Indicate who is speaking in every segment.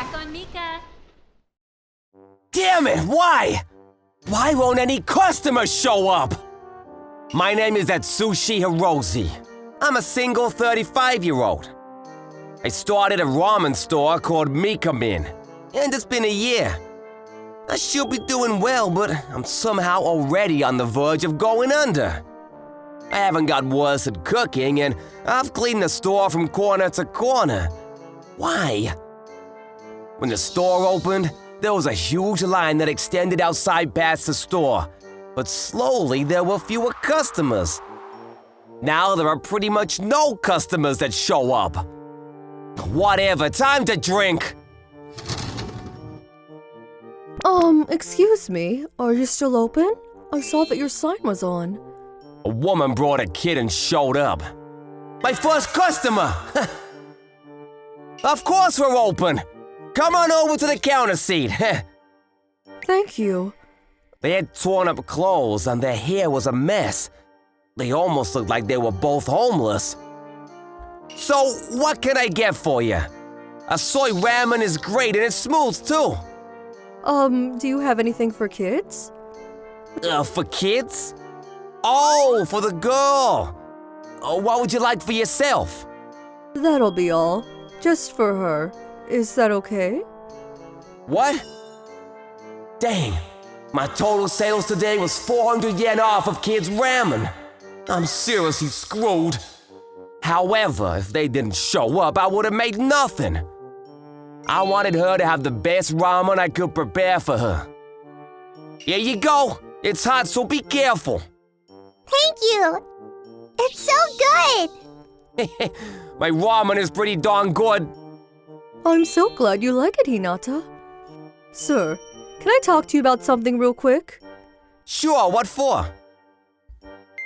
Speaker 1: back on Mika.
Speaker 2: Damn it, why? Why won't any customers show up? My name is Atsushi Hiroshi. I'm a single 35-year-old. I started a ramen store called Mika, and it's been a year. I should be doing well, but I'm somehow already on the verge of going under. I haven't got worse at cooking, and I've cleaned the store from corner to corner. Why? When the store opened, there was a huge line that extended outside past the store, but slowly there were fewer customers. Now there are pretty much no customers that show up. Whatever, time to drink!
Speaker 3: Excuse me, are you still open? I saw that your sign was on.
Speaker 2: A woman brought a kid and showed up. My first customer! Of course we're open! Come on over to the counter seat.
Speaker 3: Thank you.
Speaker 2: They had torn up clothes and their hair was a mess. They almost looked like they were both homeless. So, what can I get for you? A soy ramen is great and it's smooth too.
Speaker 3: Do you have anything for kids?
Speaker 2: For kids? Oh, for the girl. What would you like for yourself?
Speaker 3: That'll be all. Just for her. Is that okay?
Speaker 2: What? Dang, my total sales today was 400 yen off of kids' ramen. I'm seriously screwed. However, if they didn't show up, I would have made nothing. I wanted her to have the best ramen I could prepare for her. Here you go. It's hot, so be careful.
Speaker 4: Thank you. It's so good.
Speaker 2: My ramen is pretty darn good.
Speaker 3: I'm so glad you like it, Hinata. Sir, can I talk to you about something real quick?
Speaker 2: Sure, what for?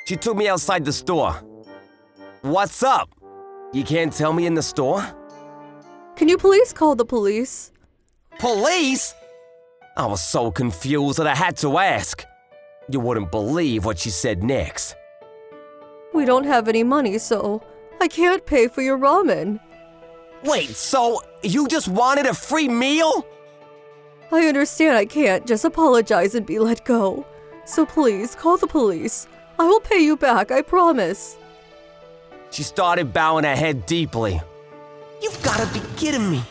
Speaker 2: She took me outside the store. What's up? You can't tell me in the store?
Speaker 3: Can you please call the police?
Speaker 2: Police? I was so confused that I had to ask. You wouldn't believe what she said next.
Speaker 3: We don't have any money, so I can't pay for your ramen.
Speaker 2: Wait, so you just wanted a free meal?
Speaker 3: I understand I can't just apologize and be let go. So please, call the police. I will pay you back, I promise.
Speaker 2: She started bowing her head deeply. You've gotta be kidding me.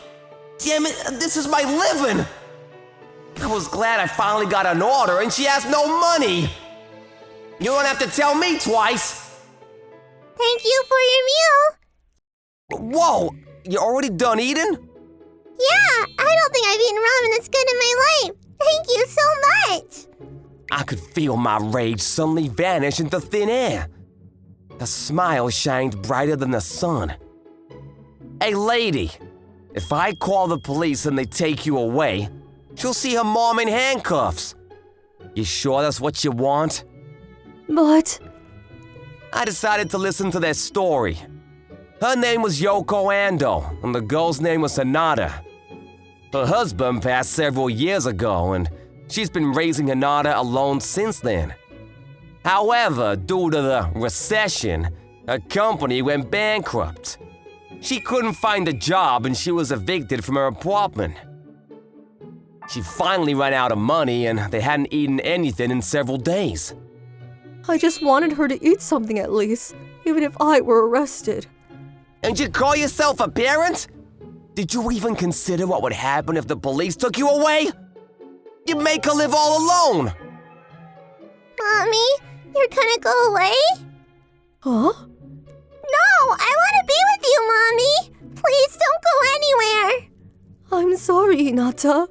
Speaker 2: Damn it, this is my living! I was glad I finally got an order and she has no money! You don't have to tell me twice!
Speaker 4: Thank you for your meal.
Speaker 2: Whoa, you already done eating?
Speaker 4: Yeah, I don't think I've eaten ramen this good in my life. Thank you so much.
Speaker 2: I could feel my rage suddenly vanish into thin air. The smile shined brighter than the sun. Hey lady, if I call the police and they take you away, she'll see her mom in handcuffs. You sure that's what you want?
Speaker 3: But...
Speaker 2: I decided to listen to their story. Her name was Yoko Ando, and the girl's name was Hinata. Her husband passed several years ago, and she's been raising Hinata alone since then. However, due to the recession, her company went bankrupt. She couldn't find a job and she was evicted from her apartment. She finally ran out of money and they hadn't eaten anything in several days.
Speaker 3: I just wanted her to eat something at least, even if I were arrested.
Speaker 2: And you call yourself a parent? Did you even consider what would happen if the police took you away? You'd make her live all alone.
Speaker 4: Mommy, you're gonna go away?
Speaker 3: Huh?
Speaker 4: No, I want to be with you, Mommy. Please don't go anywhere.
Speaker 3: I'm sorry, Hinata.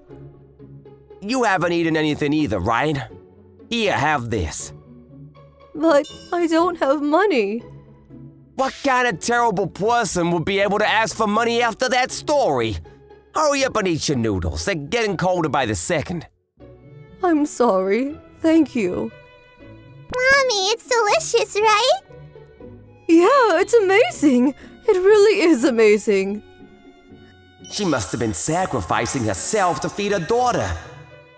Speaker 2: You haven't eaten anything either, right? Here, have this.
Speaker 3: But I don't have money.
Speaker 2: What kind of terrible person would be able to ask for money after that story? Hurry up and eat your noodles. They're getting colder by the second.
Speaker 3: I'm sorry. Thank you.
Speaker 4: Mommy, it's delicious, right?
Speaker 3: Yeah, it's amazing. It really is amazing.
Speaker 2: She must have been sacrificing herself to feed her daughter.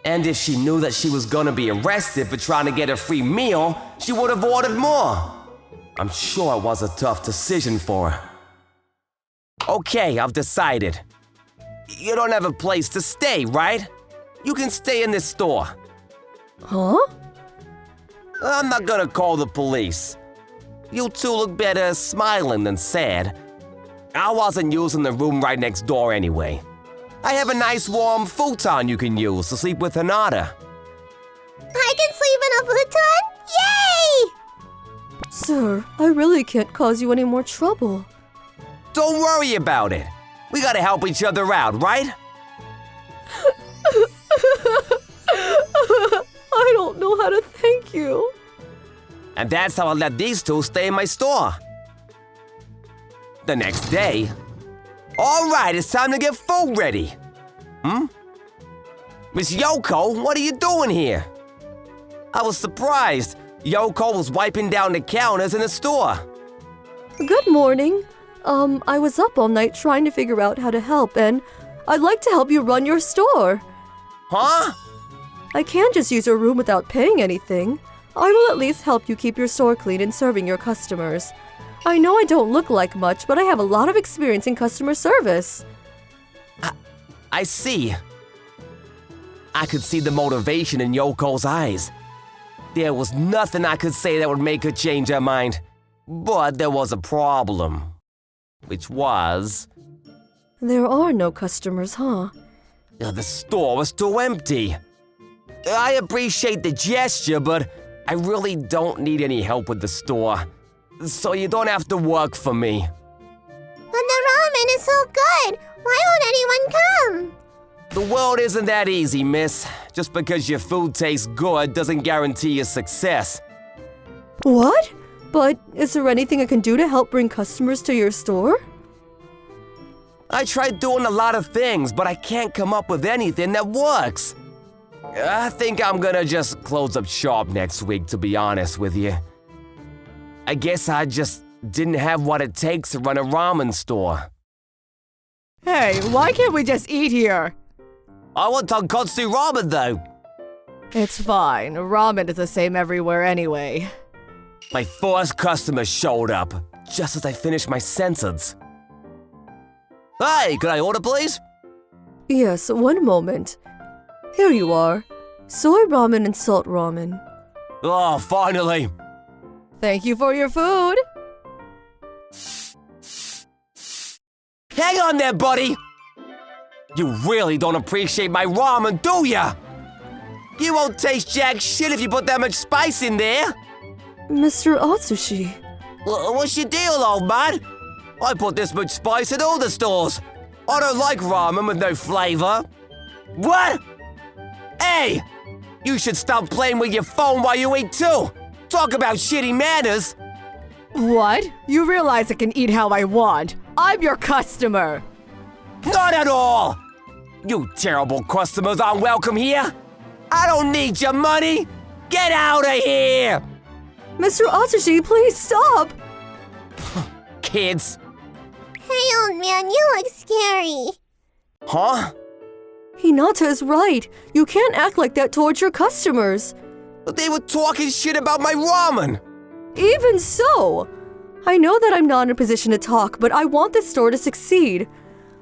Speaker 2: And if she knew that she was gonna be arrested for trying to get a free meal, she would have ordered more. I'm sure it was a tough decision for her. Okay, I've decided. You don't have a place to stay, right? You can stay in this store.
Speaker 3: Huh?
Speaker 2: I'm not gonna call the police. You two look better smiling than sad. I wasn't using the room right next door anyway. I have a nice warm futon you can use to sleep with Hinata.
Speaker 4: I can sleep in a futon? Yay!
Speaker 3: Sir, I really can't cause you any more trouble.
Speaker 2: Don't worry about it. We gotta help each other out, right?
Speaker 3: I don't know how to thank you.
Speaker 2: And that's how I let these two stay in my store. The next day, all right, it's time to get food ready. Miss Yoko, what are you doing here? I was surprised. Yoko was wiping down the counters in the store.
Speaker 3: Good morning. I was up all night trying to figure out how to help, and I'd like to help you run your store.
Speaker 2: Huh?
Speaker 3: I can't just use your room without paying anything. I will at least help you keep your store clean and serving your customers. I know I don't look like much, but I have a lot of experience in customer service.
Speaker 2: I see. I could see the motivation in Yoko's eyes. There was nothing I could say that would make her change her mind. But there was a problem. Which was...
Speaker 3: There are no customers, huh?
Speaker 2: The store was too empty. I appreciate the gesture, but I really don't need any help with the store. So you don't have to work for me.
Speaker 4: But the ramen is so good. Why won't anyone come?
Speaker 2: The world isn't that easy, miss. Just because your food tastes good doesn't guarantee your success.
Speaker 3: What? But is there anything I can do to help bring customers to your store?
Speaker 2: I tried doing a lot of things, but I can't come up with anything that works. I think I'm gonna just close up shop next week, to be honest with you. I guess I just didn't have what it takes to run a ramen store.
Speaker 1: Hey, why can't we just eat here?
Speaker 2: I want tonkotsu ramen though.
Speaker 1: It's fine. Ramen is the same everywhere anyway.
Speaker 2: My first customer showed up, just as I finished my sentence. Hey, can I order please?
Speaker 3: Yes, one moment. Here you are. Soy ramen and salt ramen.
Speaker 2: Oh, finally.
Speaker 1: Thank you for your food.
Speaker 2: Hang on there, buddy! You really don't appreciate my ramen, do ya? You won't taste jack shit if you put that much spice in there.
Speaker 3: Mr. Atsushi.
Speaker 2: What's your deal, old man? I put this much spice in all the stores. I don't like ramen with no flavor. What? Hey! You should stop playing with your phone while you eat too. Talk about shitty manners.
Speaker 1: What? You realize I can eat how I want. I'm your customer.
Speaker 2: Not at all! You terrible customers aren't welcome here! I don't need your money! Get out of here!
Speaker 3: Mr. Atsushi, please stop!
Speaker 2: Kids.
Speaker 4: Hey, old man, you look scary.
Speaker 2: Huh?
Speaker 3: Hinata is right. You can't act like that towards your customers.
Speaker 2: They were talking shit about my ramen!
Speaker 3: Even so! I know that I'm not in a position to talk, but I want this store to succeed.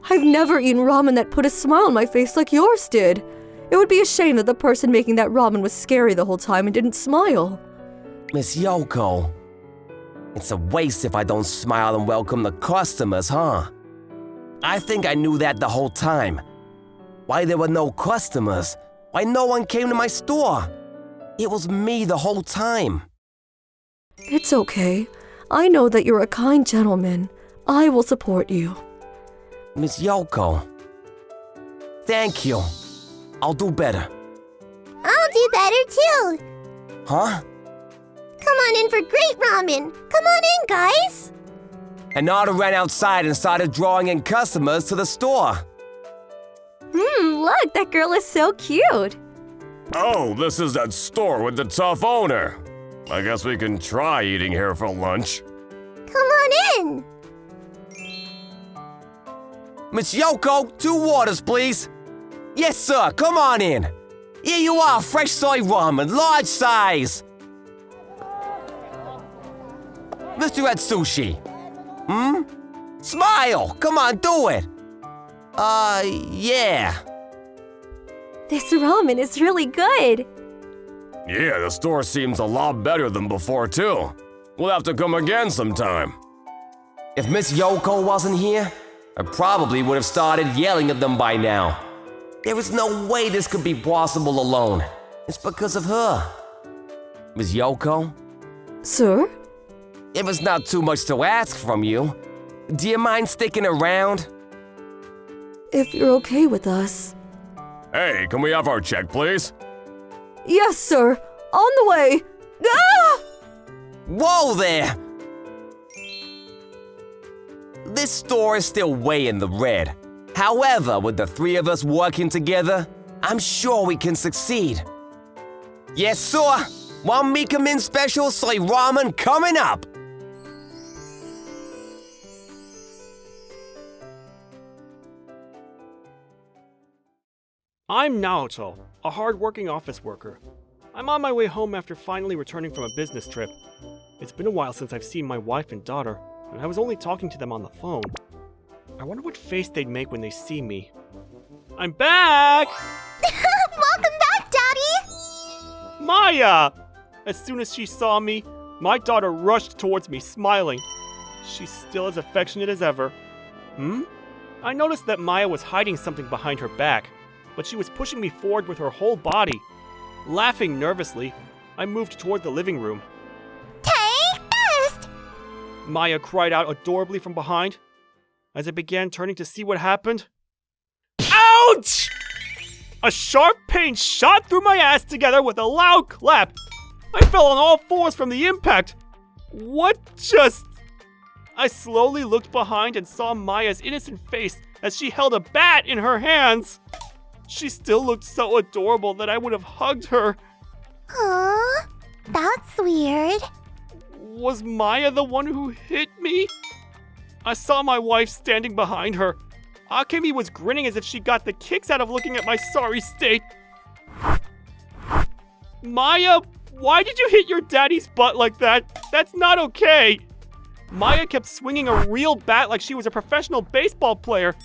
Speaker 3: I've never eaten ramen that put a smile on my face like yours did. It would be a shame that the person making that ramen was scary the whole time and didn't smile.
Speaker 2: Miss Yoko, it's a waste if I don't smile and welcome the customers, huh? I think I knew that the whole time. Why there were no customers? Why no one came to my store? It was me the whole time.
Speaker 3: It's okay. I know that you're a kind gentleman. I will support you.
Speaker 2: Miss Yoko, thank you. I'll do better.
Speaker 4: I'll do better too.
Speaker 2: Huh?
Speaker 4: Come on in for great ramen. Come on in, guys.
Speaker 2: Hinata ran outside and started drawing in customers to the store.
Speaker 3: Look, that girl is so cute.
Speaker 5: Oh, this is that store with the tough owner. I guess we can try eating here for lunch.
Speaker 4: Come on in.
Speaker 2: Miss Yoko, 2 waters, please. Yes, sir, come on in. Here you are, fresh soy ramen, large size. Mr. Atsushi. Smile, come on, do it. Yeah.
Speaker 3: This ramen is really good.
Speaker 5: Yeah, the store seems a lot better than before, too. We'll have to come again sometime.
Speaker 2: If Miss Yoko wasn't here, I probably would have started yelling at them by now. There is no way this could be possible alone. It's because of her. Miss Yoko,
Speaker 3: Sir?
Speaker 2: if it's not too much to ask from you, do you mind sticking around?
Speaker 3: If you're okay with us.
Speaker 5: Hey, can we have our check, please?
Speaker 3: Yes, sir. On the way. Ah!
Speaker 2: Whoa there! This store is still way in the red. However, with the three of us working together, I'm sure we can succeed. Yes, sir! One Mika Min special soy ramen coming up!
Speaker 6: I'm Naoto, a hard-working office worker. I'm on my way home after finally returning from a business trip. It's been a while since I've seen my wife and daughter, and I was only talking to them on the phone. I wonder what face they'd make when they see me. I'm back!
Speaker 4: Welcome back, Daddy!
Speaker 6: Maya! As soon as she saw me, my daughter rushed towards me, smiling. She's still as affectionate as ever. I noticed that Maya was hiding something behind her back, but she was pushing me forward with her whole body. Laughing nervously, I moved toward the living room.
Speaker 4: Take first!
Speaker 6: Maya cried out adorably from behind. As I began turning to see what happened, ouch! A sharp pain shot through my ass together with a loud clap. I fell on all fours from the impact. What just... I slowly looked behind and saw Maya's innocent face as she held a bat in her hands. She still looked so adorable that I would have hugged her.
Speaker 4: Aww, that's weird.
Speaker 6: Was Maya the one who hit me? I saw my wife standing behind her. Akemi was grinning as if she got the kicks out of looking at my sorry state. Maya, why did you hit your daddy's butt like that? That's not okay. Maya kept swinging a real bat like she was a professional baseball player.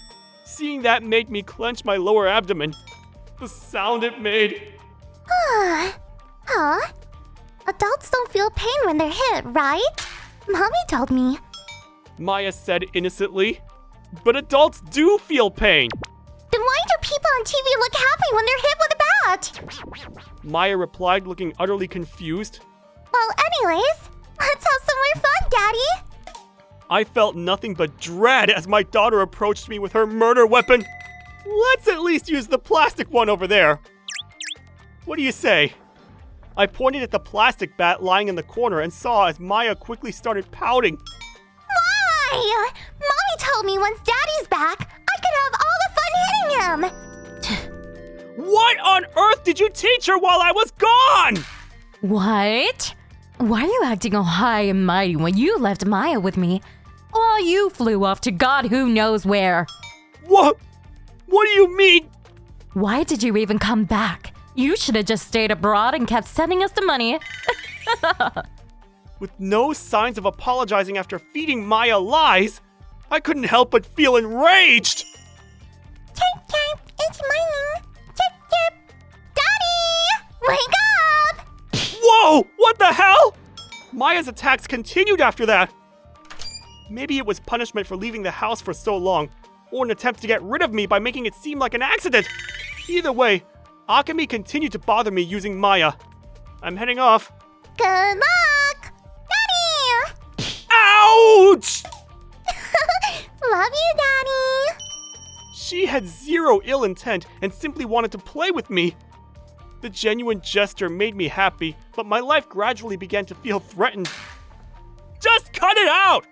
Speaker 6: Seeing that made me clench my lower abdomen. The sound it made.
Speaker 4: Huh? Adults don't feel pain when they're hit, right? Mommy told me.
Speaker 6: Maya said innocently. But adults do feel pain.
Speaker 4: Then why do people on TV look happy when they're hit with a bat?
Speaker 6: Maya replied, looking utterly confused.
Speaker 4: Well, anyways, let's have some more fun, Daddy.
Speaker 6: I felt nothing but dread as my daughter approached me with her murder weapon. Let's at least use the plastic one over there. What do you say? I pointed at the plastic bat lying in the corner and saw as Maya quickly started pouting.
Speaker 4: Why? Mommy told me once Daddy's back, I could have all the fun hitting him.
Speaker 6: What on earth did you teach her while I was gone?
Speaker 7: What? Why are you acting all high and mighty when you left Maya with me? While you flew off to God who knows where.
Speaker 6: What? What do you mean?
Speaker 7: Why did you even come back? You should have just stayed abroad and kept sending us the money.
Speaker 6: With no signs of apologizing after feeding Maya lies, I couldn't help but feel enraged.
Speaker 4: Chirp, chirp, it's morning. Chirp, chirp. Daddy! Wake up!
Speaker 6: Whoa! What the hell? Maya's attacks continued after that. Maybe it was punishment for leaving the house for so long, or an attempt to get rid of me by making it seem like an accident. Either way, Akemi continued to bother me using Maya. I'm heading off.
Speaker 4: Good luck! Daddy!
Speaker 6: Ouch!
Speaker 4: Love you, Daddy!
Speaker 6: She had zero ill intent and simply wanted to play with me. The genuine gesture made me happy, but my life gradually began to feel threatened. Just cut it out!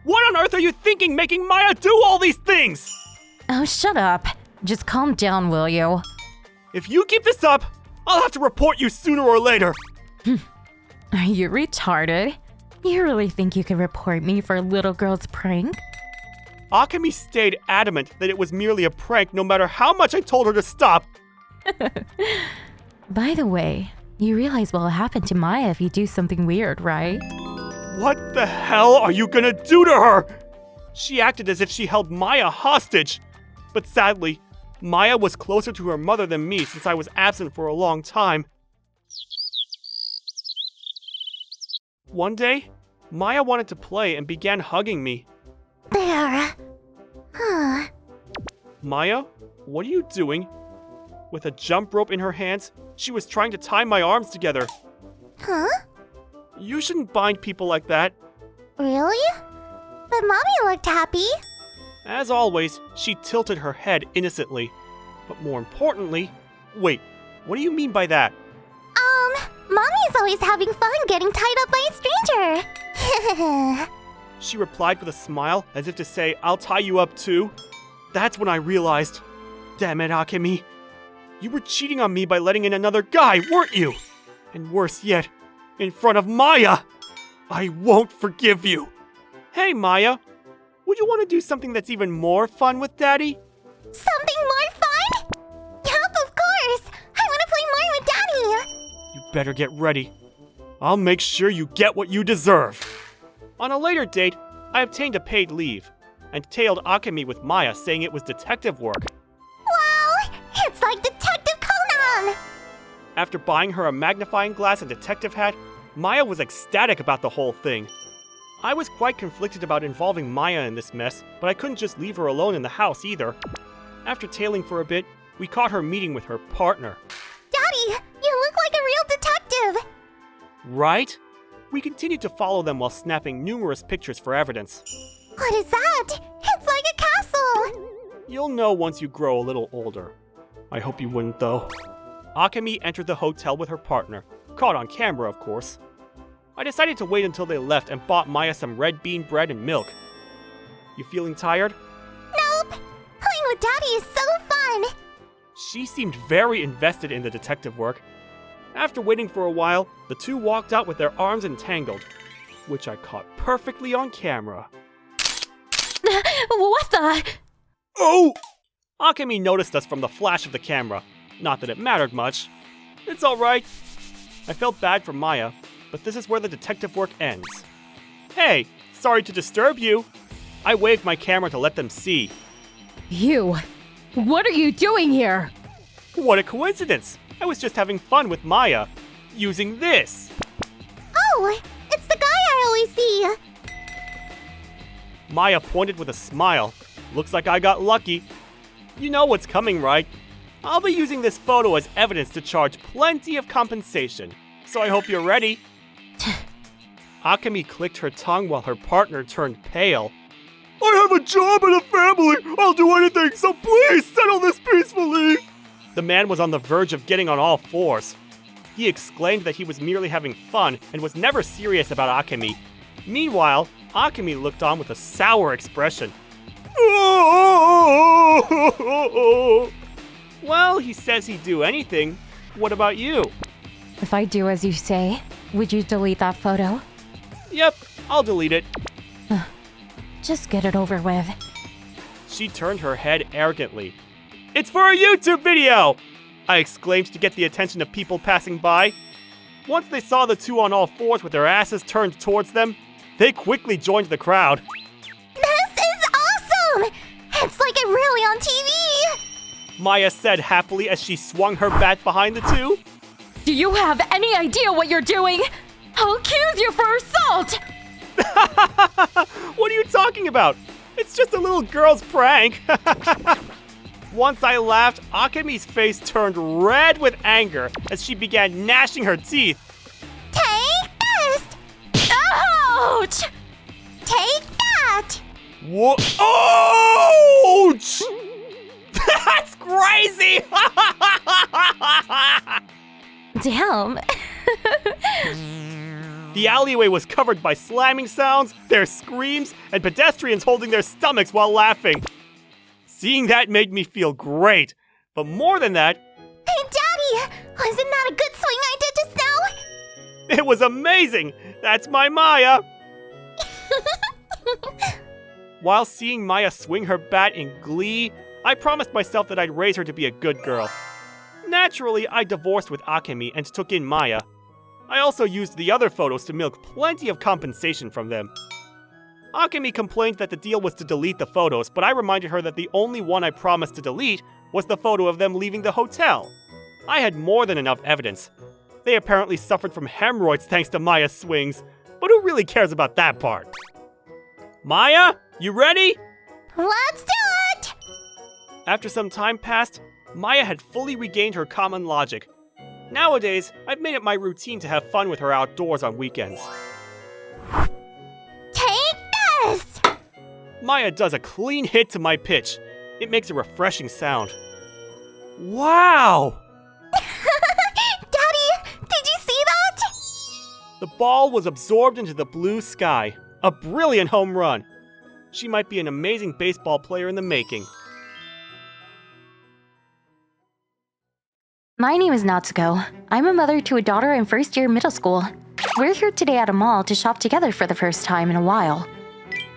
Speaker 6: What on earth are you thinking making Maya do all these things?
Speaker 7: Oh, shut up. Just calm down, will you?
Speaker 6: If you keep this up, I'll have to report you sooner or later.
Speaker 7: Are you retarded? You really think you can report me for a little girl's prank?
Speaker 6: Akemi stayed adamant that it was merely a prank no matter how much I told her to stop.
Speaker 7: By the way, you realize what'll happen to Maya if you do something weird, right?
Speaker 6: What the hell are you gonna do to her? She acted as if she held Maya hostage. But sadly, Maya was closer to her mother than me since I was absent for a long time. One day, Maya wanted to play and began hugging me.
Speaker 4: There.
Speaker 6: Maya, what are you doing? With a jump rope in her hands, she was trying to tie my arms together.
Speaker 4: Huh?
Speaker 6: You shouldn't bind people like that.
Speaker 4: Really? But Mommy looked happy.
Speaker 6: As always, she tilted her head innocently. But more importantly, wait, what do you mean by that?
Speaker 4: Mommy's always having fun getting tied up by a stranger.
Speaker 6: She replied with a smile, as if to say, I'll tie you up too. That's when I realized, damn it, Akemi. You were cheating on me by letting in another guy, weren't you? And worse yet, in front of Maya. I won't forgive you. Hey, Maya, would you want to do something that's even more fun with Daddy?
Speaker 4: Something more fun? Yup, of course. I want to play more with Daddy.
Speaker 6: You better get ready. I'll make sure you get what you deserve. On a later date, I obtained a paid leave and tailed Akemi with Maya, saying it was detective work.
Speaker 4: Wow, it's like Detective Conan.
Speaker 6: After buying her a magnifying glass and detective hat, Maya was ecstatic about the whole thing. I was quite conflicted about involving Maya in this mess, but I couldn't just leave her alone in the house either. After tailing for a bit, we caught her meeting with her partner.
Speaker 4: Daddy, you look like a real detective.
Speaker 6: Right? We continued to follow them while snapping numerous pictures for evidence.
Speaker 4: What is that? It's like a castle.
Speaker 6: You'll know once you grow a little older. I hope you wouldn't, though. Akemi entered the hotel with her partner, caught on camera, of course. I decided to wait until they left and bought Maya some red bean bread and milk. You feeling tired?
Speaker 4: Nope. Playing with Daddy is so fun.
Speaker 6: She seemed very invested in the detective work. After waiting for a while, the two walked out with their arms entangled, which I caught perfectly on camera.
Speaker 7: What the?
Speaker 6: Oh! Akemi noticed us from the flash of the camera. Not that it mattered much. It's alright. I felt bad for Maya, but this is where the detective work ends. Hey, sorry to disturb you. I waved my camera to let them see.
Speaker 7: You. What are you doing here?
Speaker 6: What a coincidence! I was just having fun with Maya, using this.
Speaker 4: Oh, it's the guy I always see.
Speaker 6: Maya pointed with a smile. Looks like I got lucky. You know what's coming, right? I'll be using this photo as evidence to charge plenty of compensation, so I hope you're ready. Akemi clicked her tongue while her partner turned pale. I have a job and a family! I'll do anything, so please settle this peacefully! The man was on the verge of getting on all fours. He exclaimed that he was merely having fun and was never serious about Akemi. Meanwhile, Akemi looked on with a sour expression. Well, he says he'd do anything. What about you?
Speaker 7: If I do as you say, would you delete that photo?
Speaker 6: Yep, I'll delete it.
Speaker 7: Just get it over with.
Speaker 6: She turned her head arrogantly. It's for a YouTube video! I exclaimed to get the attention of people passing by. Once they saw the two on all fours with their asses turned towards them, they quickly joined the crowd.
Speaker 4: This is awesome! It's like I'm really on TV!
Speaker 6: Maya said happily as she swung her bat behind the two.
Speaker 7: Do you have any idea what you're doing? I'll accuse you for assault!
Speaker 6: What are you talking about? It's just a little girl's prank. Once I laughed, Akemi's face turned red with anger as she began gnashing her teeth.
Speaker 4: Take this!
Speaker 7: Ouch!
Speaker 4: Take that!
Speaker 6: What? Ouch! That's crazy!
Speaker 7: Damn.
Speaker 6: The alleyway was covered by slamming sounds, their screams, and pedestrians holding their stomachs while laughing. Seeing that made me feel great, but more than that,
Speaker 4: Hey, Daddy! Wasn't that a good swing I did just now?
Speaker 6: it was amazing! That's my Maya! While seeing Maya swing her bat in glee, I promised myself that I'd raise her to be a good girl. Naturally, I divorced with Akemi and took in Maya. I also used the other photos to milk plenty of compensation from them. Akemi complained that the deal was to delete the photos, but I reminded her that the only one I promised to delete was the photo of them leaving the hotel. I had more than enough evidence. They apparently suffered from hemorrhoids thanks to Maya's swings, but who really cares about that part? Maya, you ready?
Speaker 4: Let's do it!
Speaker 6: After some time passed, Maya had fully regained her common logic. Nowadays, I've made it my routine to have fun with her outdoors on weekends.
Speaker 4: Take this!
Speaker 6: Maya does a clean hit to my pitch. It makes a refreshing sound. Wow!
Speaker 4: Daddy, did you see that?
Speaker 6: The ball was absorbed into the blue sky. A brilliant home run. She might be an amazing baseball player in the making.
Speaker 7: My name is Natsuko. I'm a mother to a daughter in first year middle school. We're here today at a mall to shop together for the first time in a while.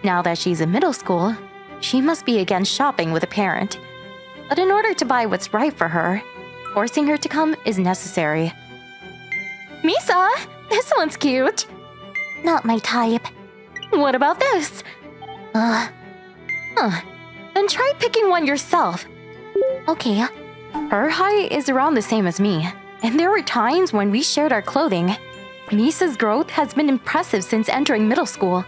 Speaker 7: Now that she's in middle school, she must be again shopping with a parent. But in order to buy what's right for her, forcing her to come is necessary. Misa, this one's cute.
Speaker 4: Not my type.
Speaker 7: What about this? Then try picking one yourself.
Speaker 4: Okay.
Speaker 7: Her height is around the same as me, and there were times when we shared our clothing. Misa's growth has been impressive since entering middle school.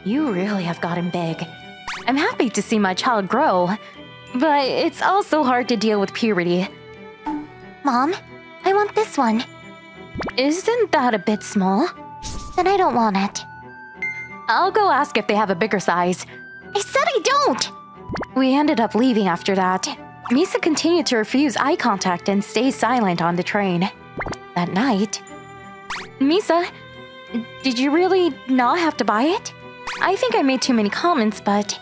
Speaker 7: You really have gotten big. I'm happy to see my child grow, but it's also hard to deal with puberty.
Speaker 4: Mom, I want this one.
Speaker 7: Isn't that a bit small?
Speaker 4: Then I don't want it.
Speaker 7: I'll go ask if they have a bigger size.
Speaker 4: I said I don't!
Speaker 7: We ended up leaving after that. Misa continued to refuse eye contact and stay silent on the train. That night... Misa, did you really not have to buy it? I think I made too many comments, but...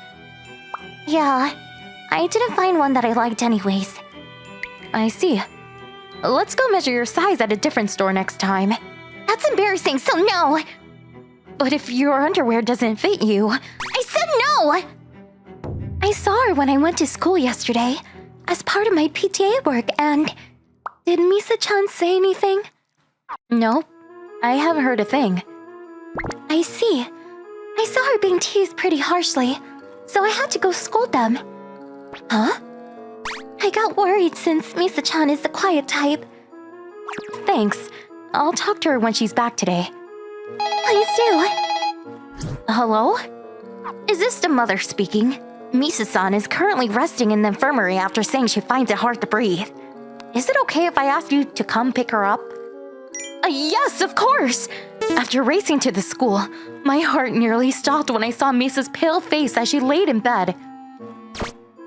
Speaker 4: Yeah, I didn't find one that I liked anyways.
Speaker 7: I see. Let's go measure your size at a different store next time.
Speaker 4: That's embarrassing, so no!
Speaker 7: But if your underwear doesn't fit you...
Speaker 4: I said no! I saw her when I went to school yesterday, as part of my PTA work, and... Did Misa-chan say anything?
Speaker 7: Nope. I haven't heard a thing.
Speaker 4: I see. I saw her being teased pretty harshly, so I had to go scold them.
Speaker 7: Huh?
Speaker 4: I got worried since Misa-chan is the quiet type.
Speaker 7: Thanks. I'll talk to her when she's back today.
Speaker 4: Please do.
Speaker 7: Hello?
Speaker 4: Is this the mother speaking?
Speaker 7: Misa-san is currently resting in the infirmary after saying she finds it hard to breathe. Is it okay if I ask you to come pick her up? Yes, of course! After racing to the school, my heart nearly stopped when I saw Misa's pale face as she laid in bed.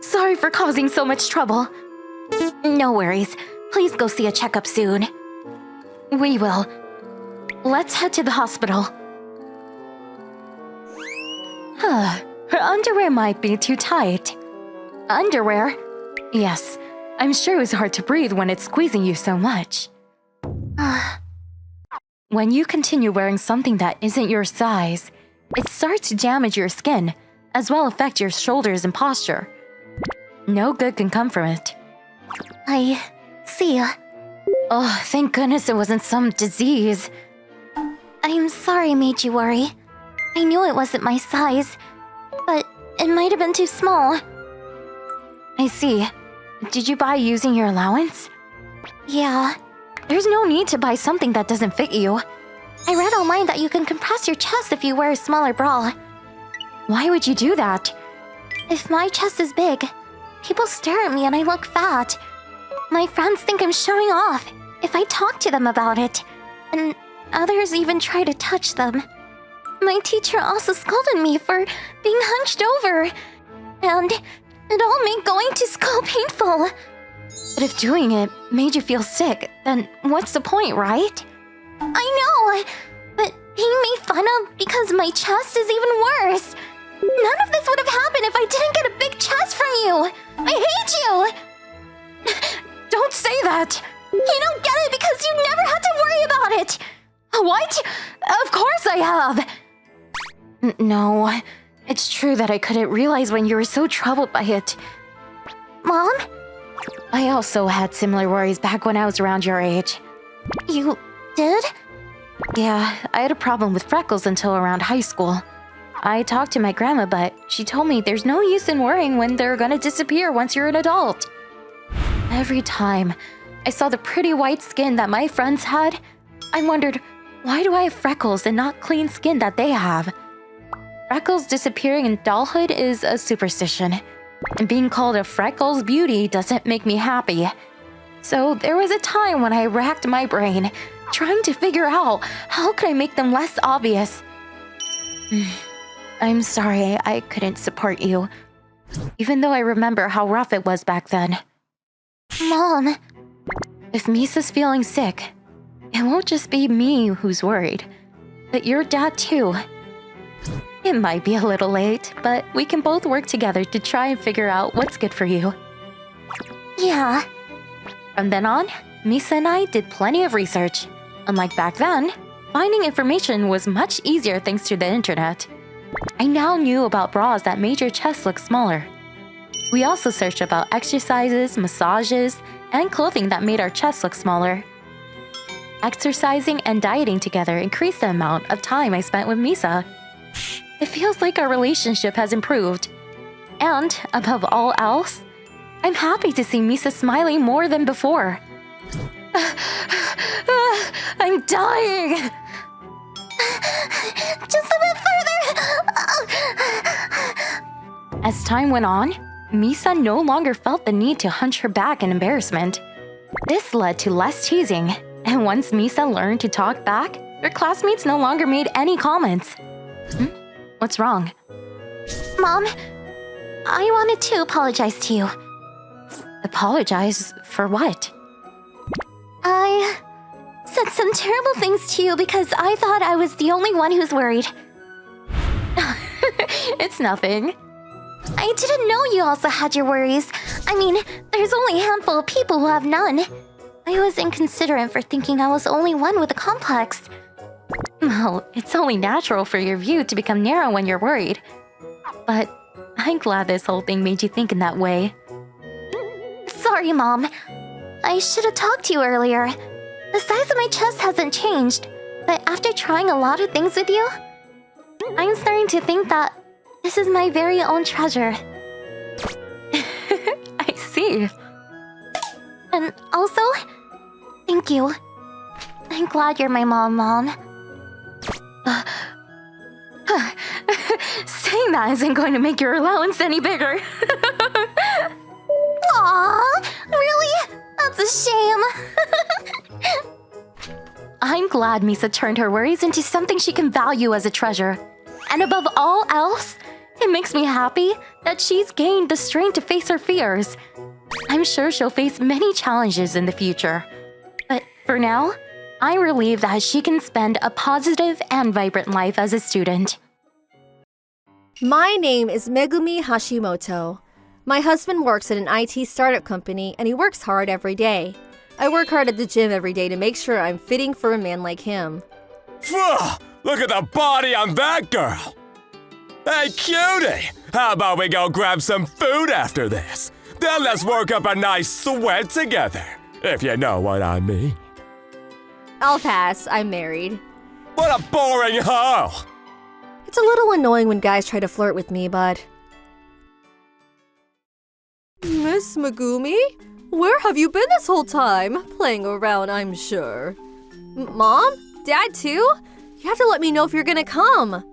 Speaker 7: Sorry for causing so much trouble.
Speaker 4: No worries. Please go see a checkup soon.
Speaker 7: We will. Let's head to the hospital. Her underwear might be too tight. Underwear? Yes, I'm sure it was hard to breathe when it's squeezing you so much. When you continue wearing something that isn't your size, it starts to damage your skin, as well affect your shoulders and posture. No good can come from it.
Speaker 4: I see.
Speaker 7: Oh, thank goodness it wasn't some disease.
Speaker 4: I'm sorry I made you worry. I knew it wasn't my size, but it might have been too small.
Speaker 7: I see. Did you buy using your allowance?
Speaker 4: Yeah.
Speaker 7: There's no need to buy something that doesn't fit you.
Speaker 4: I read online that you can compress your chest if you wear a smaller bra.
Speaker 7: Why would you do that?
Speaker 4: If my chest is big, people stare at me and I look fat. My friends think I'm showing off if I talk to them about it, and others even try to touch them. My teacher also scolded me for being hunched over, and it all made going to school painful.
Speaker 7: But if doing it made you feel sick, then what's the point, right?
Speaker 4: I know, but being made fun of because my chest is even worse. None of this would have happened if I didn't get a big chest from you. I hate you.
Speaker 7: Don't say that.
Speaker 4: You don't get it because you never had to worry about it.
Speaker 7: What? Of course I have. No, it's true that I couldn't realize when you were so troubled by it.
Speaker 4: Mom?
Speaker 7: I also had similar worries back when I was around your age.
Speaker 4: You did?
Speaker 7: Yeah, I had a problem with freckles until around high school. I talked to my grandma, but she told me there's no use in worrying when they're gonna disappear once you're an adult. Every time I saw the pretty white skin that my friends had, I wondered, why do I have freckles and not clean skin that they have? Freckles disappearing in dollhood is a superstition, and being called a freckles beauty doesn't make me happy. So there was a time when I racked my brain, trying to figure out how could I make them less obvious. I'm sorry I couldn't support you, even though I remember how rough it was back then.
Speaker 4: Mom,
Speaker 7: If Misa's feeling sick, it won't just be me who's worried, but your dad too. It might be a little late, but we can both work together to try and figure out what's good for you.
Speaker 4: yeah.
Speaker 7: From then on, Misa and I did plenty of research. Unlike back then, finding information was much easier thanks to the internet. I now knew about bras that made your chest look smaller. We also searched about exercises, massages, and clothing that made our chests look smaller. Exercising and dieting together increased the amount of time I spent with Misa. It feels like our relationship has improved. And, above all else, I'm happy to see Misa smiling more than before. I'm dying!
Speaker 4: Just a bit further.
Speaker 7: As time went on, Misa no longer felt the need to hunch her back in embarrassment. This led to less teasing, and once Misa learned to talk back, her classmates no longer made any comments. What's wrong?
Speaker 4: Mom, I wanted to apologize to you.
Speaker 7: Apologize for what?
Speaker 4: I said some terrible things to you because I thought I was the only one who's worried.
Speaker 7: It's nothing.
Speaker 4: I didn't know you also had your worries. I mean, there's only a handful of people who have none. I was inconsiderate for thinking I was the only one with a complex.
Speaker 7: Well, it's only natural for your view to become narrow when you're worried. But I'm glad this whole thing made you think in that way.
Speaker 4: Sorry, Mom. I should have talked to you earlier. The size of my chest hasn't changed, but after trying a lot of things with you, I'm starting to think that this is my very own treasure.
Speaker 7: I see.
Speaker 4: And also, thank you. I'm glad you're my Mom.
Speaker 7: Saying that isn't going to make your allowance any bigger.
Speaker 4: Aw, really? That's a shame.
Speaker 7: I'm glad Misa turned her worries into something she can value as a treasure. And above all else, it makes me happy that she's gained the strength to face her fears. I'm sure she'll face many challenges in the future. But for now, I'm relieved that she can spend a positive and vibrant life as a student.
Speaker 3: My name is Megumi Hashimoto. My husband works at an IT startup company and he works hard every day. I work hard at the gym every day to make sure I'm fitting for a man like him.
Speaker 5: Phew! Look at the body on that girl! Hey, cutie! How about we go grab some food after this? Then let's work up a nice sweat together, if you know what I mean.
Speaker 3: I'll pass, I'm married.
Speaker 5: What a boring hoe!
Speaker 3: It's a little annoying when guys try to flirt with me, but... Miss Megumi? Where have you been this whole time? Playing around, I'm sure. Mom? Dad too? You have to let me know if you're gonna come.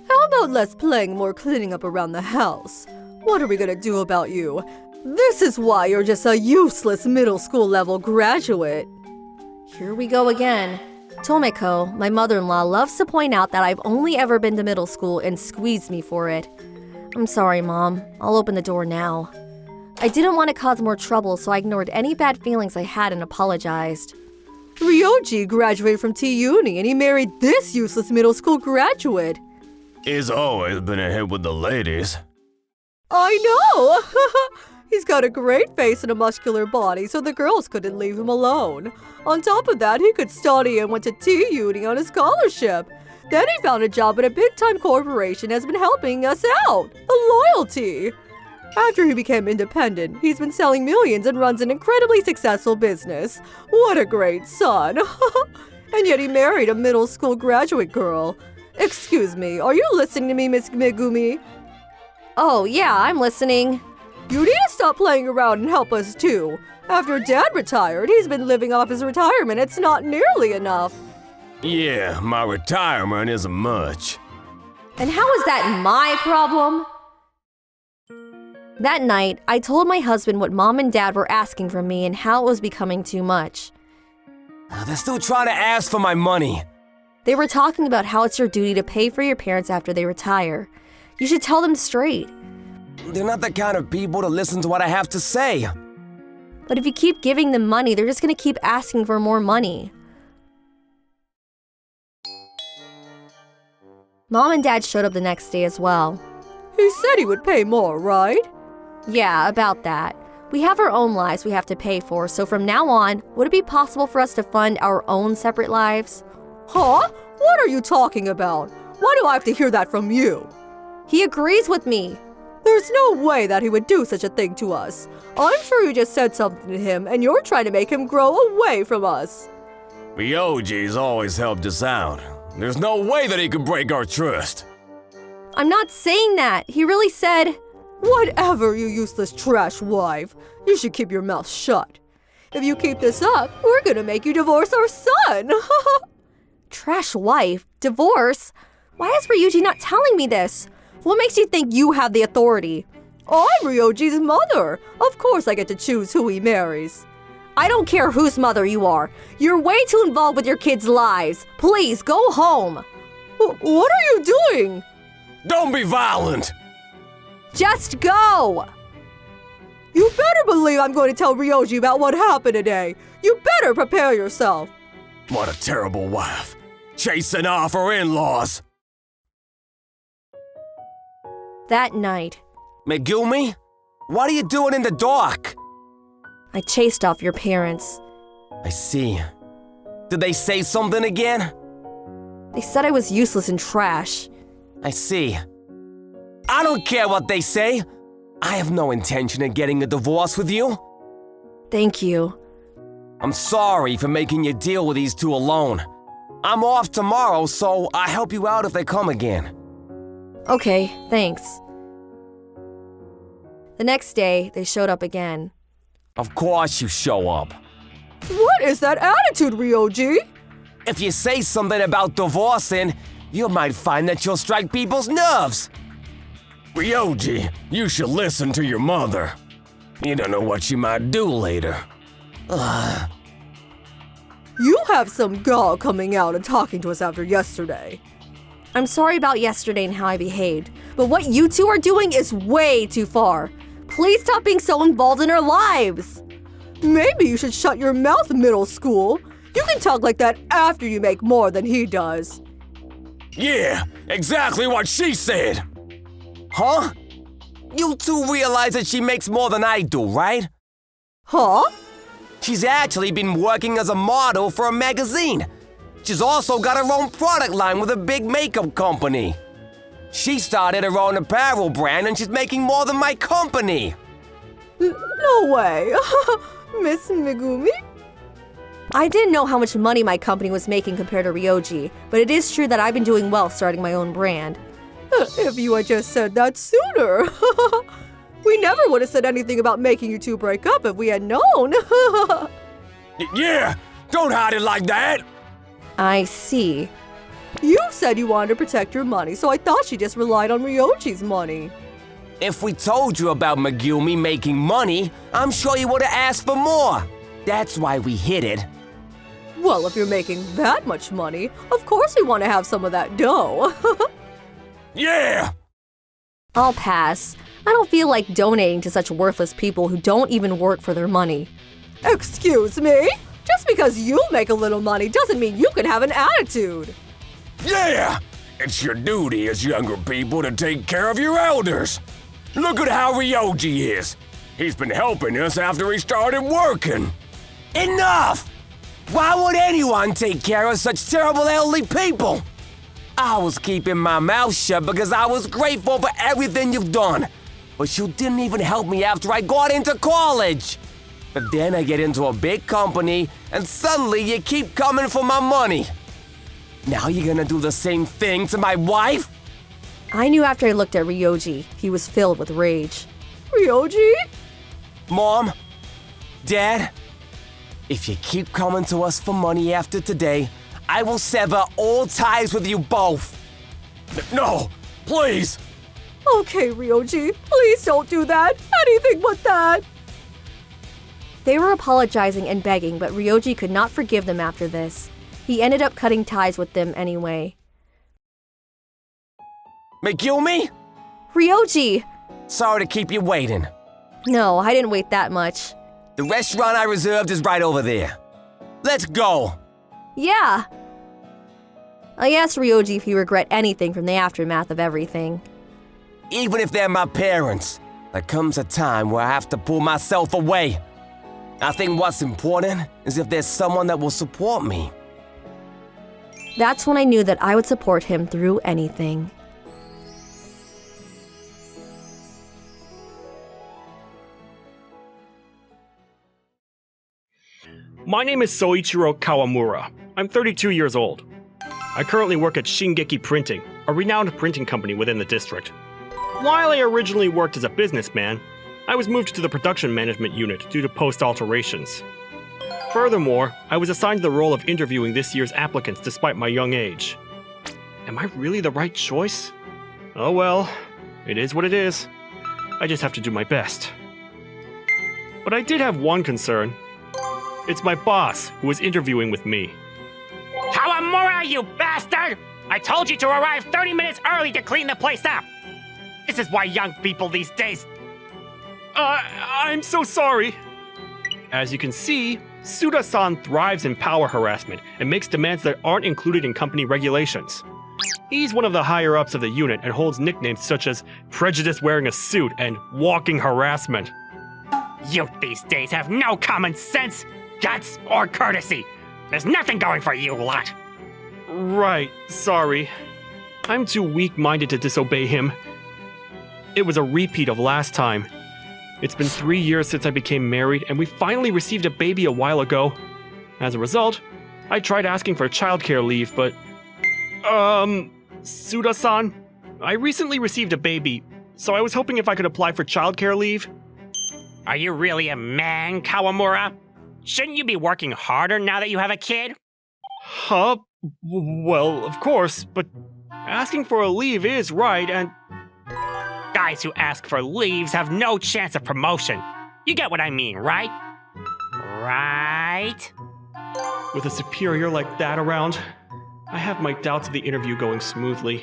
Speaker 3: How about less playing, more cleaning up around the house? What are we gonna do about you? This is why you're just a useless middle school level graduate. Here we go again. Tomeko, my mother-in-law, loves to point out that I've only ever been to middle school and squeezed me for it. I'm sorry, Mom. I'll open the door now. I didn't want to cause more trouble, so I ignored any bad feelings I had and apologized. Ryoji graduated from T-Uni and he married this useless middle school graduate.
Speaker 5: He's always been a hit with the ladies.
Speaker 3: I know! He's got a great face and a muscular body, so the girls couldn't leave him alone. On top of that, he could study and went to T-Uni on a scholarship. Then he found a job at a big-time corporation and has been helping us out. A loyalty! After he became independent, he's been selling millions and runs an incredibly successful business. What a great son! And yet he married a middle school graduate girl. Excuse me, are you listening to me, Miss Megumi? Oh, yeah, I'm listening. You need to stop playing around and help us too. After Dad retired, he's been living off his retirement. It's not nearly enough.
Speaker 5: Yeah, my retirement isn't much.
Speaker 3: And how is that my problem? That night, I told my husband what Mom and Dad were asking from me and how it was becoming too much.
Speaker 2: They're still trying to ask for my money.
Speaker 3: They were talking about how it's your duty to pay for your parents after they retire. You should tell them straight.
Speaker 2: They're not the kind of people to listen to what I have to say.
Speaker 3: But if you keep giving them money, they're just gonna keep asking for more money. Mom and Dad showed up the next day as well. He said he would pay more, right? Yeah, about that. We have our own lives we have to pay for, so from now on, would it be possible for us to fund our own separate lives? Huh? What are you talking about? Why do I have to hear that from you? He agrees with me. There's no way that he would do such a thing to us. I'm sure you just said something to him and you're trying to make him grow away from us.
Speaker 5: Ryoji's always helped us out. There's no way that he could break our trust.
Speaker 3: I'm not saying that. He really said, "Whatever, you useless trash wife. You should keep your mouth shut. If you keep this up, we're gonna make you divorce our son." Trash wife? Divorce? Why is Ryoji not telling me this? What makes you think you have the authority? I'm Ryoji's mother. Of course I get to choose who he marries. I don't care whose mother you are. You're way too involved with your kids' lives. Please, go home. What are you doing?
Speaker 5: Don't be violent!
Speaker 3: Just go! You better believe I'm going to tell Ryoji about what happened today. You better prepare yourself.
Speaker 5: What a terrible wife. Chasing off her in-laws.
Speaker 3: That night,
Speaker 2: Megumi? What are you doing in the dark?
Speaker 3: I chased off your parents.
Speaker 2: I see. Did they say something again?
Speaker 3: They said I was useless and trash.
Speaker 2: I see. I don't care what they say. I have no intention of getting a divorce with you.
Speaker 3: Thank you.
Speaker 2: I'm sorry for making you deal with these two alone. I'm off tomorrow, so I'll help you out if they come again.
Speaker 3: Okay, thanks. The next day, they showed up again.
Speaker 2: Of course you show up.
Speaker 3: What is that attitude, Ryoji?
Speaker 2: If you say something about divorcing, you might find that you'll strike people's nerves.
Speaker 5: Ryoji, you should listen to your mother. You don't know what she might do later.
Speaker 3: You have some gall coming out and talking to us after yesterday. I'm sorry about yesterday and how I behaved, but what you two are doing is way too far. Please stop being so involved in our lives. Maybe you should shut your mouth, middle school. You can talk like that after you make more than he does.
Speaker 5: Yeah, exactly what she said.
Speaker 2: Huh? You two realize that she makes more than I do, right?
Speaker 3: Huh?
Speaker 2: She's actually been working as a model for a magazine. She's also got her own product line with a big makeup company. She started her own apparel brand and she's making more than my company.
Speaker 3: No way. Miss Megumi? I didn't know how much money my company was making compared to Ryoji, but it is true that I've been doing well starting my own brand. If you had just said that sooner. We never would have said anything about making you two break up if we had known.
Speaker 5: Yeah, don't hide it like that.
Speaker 3: I see. You said you wanted to protect your money, so I thought she just relied on Ryoji's money.
Speaker 2: If we told you about Megumi making money, I'm sure you would have asked for more. That's why we hid it.
Speaker 3: Well, if you're making that much money, of course we want to have some of that dough.
Speaker 5: Yeah!
Speaker 3: I'll pass. I don't feel like donating to such worthless people who don't even work for their money. Excuse me? Just because you make a little money doesn't mean you can have an attitude.
Speaker 5: Yeah! It's your duty as younger people to take care of your elders. Look at how Ryoji is. He's been helping us after he started working.
Speaker 2: Enough! Why would anyone take care of such terrible elderly people? I was keeping my mouth shut because I was grateful for everything you've done. But you didn't even help me after I got into college. But then I get into a big company and suddenly you keep coming for my money. Now you're gonna do the same thing to my wife?
Speaker 3: I knew after I looked at Ryoji, he was filled with rage. Ryoji?
Speaker 2: Mom? Dad? If you keep coming to us for money after today, I will sever all ties with you both.
Speaker 5: No, please.
Speaker 3: Okay, Ryoji, please don't do that. Anything but that. They were apologizing and begging, but Ryoji could not forgive them after this. He ended up cutting ties with them anyway.
Speaker 2: Megumi?
Speaker 3: Ryoji!
Speaker 2: Sorry to keep you waiting.
Speaker 3: No, I didn't wait that much.
Speaker 2: The restaurant I reserved is right over there. Let's go.
Speaker 3: Yeah! I asked Ryoji if he regret anything from the aftermath of everything.
Speaker 2: Even if they're my parents, there comes a time where I have to pull myself away. I think what's important is if there's someone that will support me.
Speaker 3: That's when I knew that I would support him through anything.
Speaker 6: My name is Soichiro Kawamura. I'm 32 years old. I currently work at Shingeki Printing, a renowned printing company within the district. While I originally worked as a businessman, I was moved to the production management unit due to post-alterations. Furthermore, I was assigned the role of interviewing this year's applicants despite my young age. Am I really the right choice? Oh well, it is what it is. I just have to do my best. But I did have one concern. It's my boss who was interviewing with me.
Speaker 8: Kawamura, you bastard! I told you to arrive 30 minutes early to clean the place up! This is why young people these days...
Speaker 6: I'm so sorry. As you can see, Suda-san thrives in power harassment and makes demands that aren't included in company regulations. He's one of the higher-ups of the unit and holds nicknames such as Prejudice Wearing a Suit and Walking Harassment.
Speaker 8: Youth these days have no common sense, guts, or courtesy. There's nothing going for you lot.
Speaker 6: Right, sorry. I'm too weak-minded to disobey him. It was a repeat of last time. It's been 3 years since I became married, and we finally received a baby a while ago. As a result, I tried asking for childcare leave, but... Suda-san, I recently received a baby, so I was hoping if I could apply for childcare leave.
Speaker 8: Are you really a man, Kawamura? Shouldn't you be working harder now that you have a kid?
Speaker 6: Huh? Well, of course, but asking for a leave is right, and...
Speaker 8: Guys who ask for leaves have no chance of promotion. You get what I mean, right? Right?
Speaker 6: With a superior like that around, I have my doubts of the interview going smoothly.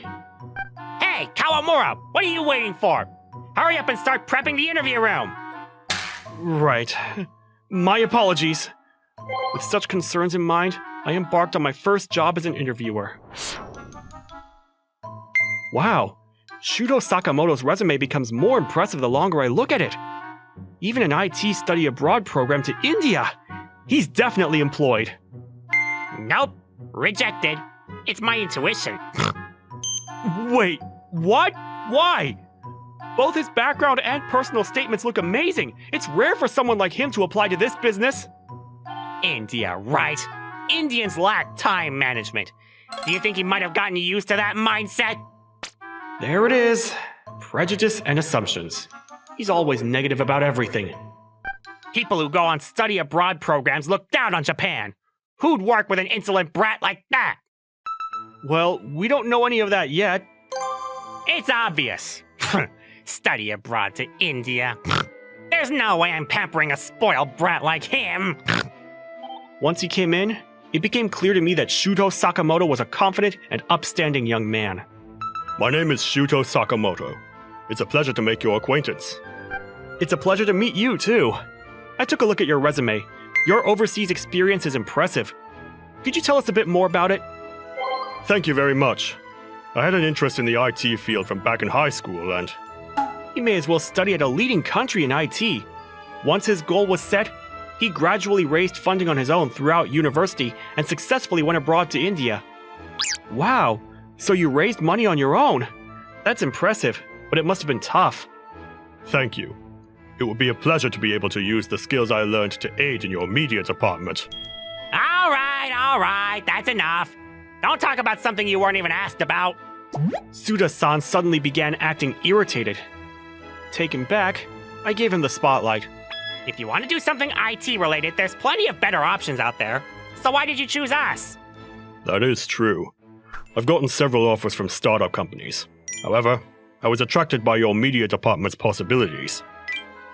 Speaker 8: Hey, Kawamura, what are you waiting for? Hurry up and start prepping the interview room.
Speaker 6: Right. My apologies. With such concerns in mind, I embarked on my first job as an interviewer. Wow, Shudo Sakamoto's resume becomes more impressive the longer I look at it. Even an IT study abroad program to India. He's definitely employed.
Speaker 8: Nope, rejected. It's my intuition.
Speaker 6: Wait, what? Why? Both his background and personal statements look amazing. It's rare for someone like him to apply to this business.
Speaker 8: India, right? Indians lack time management. Do you think he might have gotten used to that mindset?
Speaker 6: There it is. Prejudice and assumptions. He's always negative about everything.
Speaker 8: People who go on study abroad programs look down on Japan. Who'd work with an insolent brat like that?
Speaker 6: Well, we don't know any of that yet.
Speaker 8: It's obvious. Study abroad to India. There's no way I'm pampering a spoiled brat like him.
Speaker 6: Once he came in, it became clear to me that Shuto Sakamoto was a confident and upstanding young man.
Speaker 5: My name is Shuto Sakamoto. It's a pleasure to make your acquaintance.
Speaker 6: It's a pleasure to meet you, too. I took a look at your resume. Your overseas experience is impressive. Could you tell us a bit more about it?
Speaker 5: Thank you very much. I had an interest in the IT field from back in high school and...
Speaker 6: He may as well study at a leading country in IT. Once his goal was set, he gradually raised funding on his own throughout university and successfully went abroad to India. Wow, so you raised money on your own. That's impressive, but it must have been tough.
Speaker 5: Thank you. It would be a pleasure to be able to use the skills I learned to aid in your media department.
Speaker 8: All right, that's enough. Don't talk about something you weren't even asked about.
Speaker 6: Suda-san suddenly began acting irritated. Taken back, I gave him the spotlight.
Speaker 8: If you want to do something IT related, there's plenty of better options out there. So why did you choose us?
Speaker 6: That is true. I've gotten several offers from startup companies. However, I was attracted by your media department's possibilities.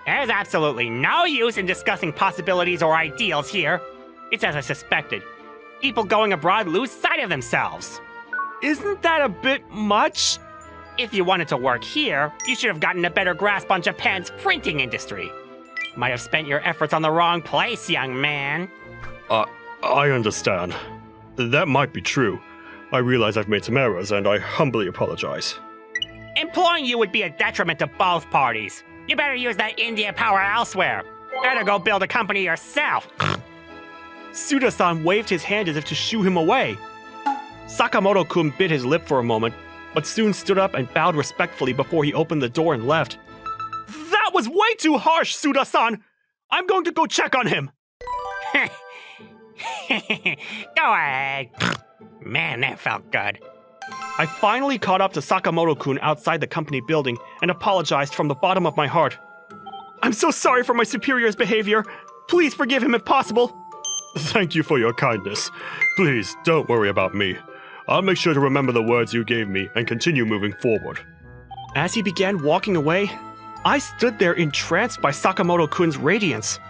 Speaker 8: There's absolutely no use in discussing possibilities or ideals here. It's as I suspected. People going abroad lose sight of themselves.
Speaker 6: Isn't that a bit much?
Speaker 8: If you wanted to work here, you should have gotten a better grasp on Japan's printing industry. Might have spent your efforts on the wrong place, young man.
Speaker 6: I understand. That might be true. I realize I've made some errors, and I humbly apologize.
Speaker 8: Employing you would be a detriment to both parties. You better use that India power elsewhere. Better go build a company yourself.
Speaker 6: Suda-san waved his hand as if to shoo him away. Sakamoto-kun bit his lip for a moment, but soon stood up and bowed respectfully before he opened the door and left. That was way too harsh, Suda-san! I'm going to go check on him!
Speaker 8: Go ahead. Man, that felt good.
Speaker 6: I finally caught up to Sakamoto-kun outside the company building and apologized from the bottom of my heart. I'm so sorry for my superior's behavior. Please forgive him if possible. Thank you for your kindness. Please, don't worry about me. I'll make sure to remember the words you gave me and continue moving forward. As he began walking away, I stood there entranced by Sakamoto-kun's radiance.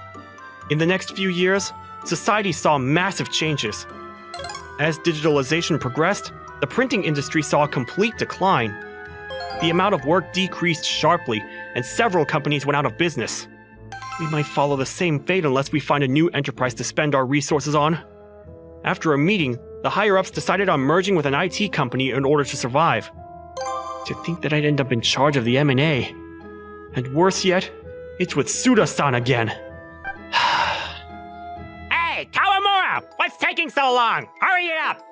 Speaker 6: In the next few years, society saw massive changes. As digitalization progressed, the printing industry saw a complete decline. The amount of work decreased sharply, and several companies went out of business. We might follow the same fate unless we find a new enterprise to spend our resources on. After a meeting, the higher-ups decided on merging with an IT company in order to survive. To think that I'd end up in charge of the M&A. And worse yet, it's with Suda-san again.
Speaker 8: Hey, Kawamura! What's taking so long? Hurry it up!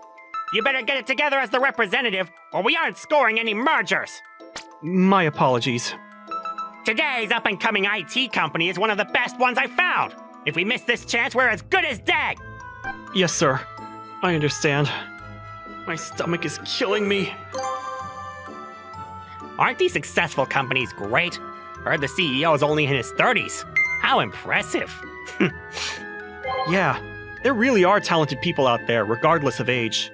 Speaker 8: You better get it together as the representative, or we aren't scoring any mergers.
Speaker 6: My apologies.
Speaker 8: Today's up-and-coming IT company is one of the best ones I found. If we miss this chance, we're as good as dead.
Speaker 6: Yes, sir. I understand. My stomach is killing me.
Speaker 8: Aren't these successful companies great? Heard the CEO is only in his 30s. How impressive.
Speaker 6: Yeah, there really are talented people out there, regardless of age.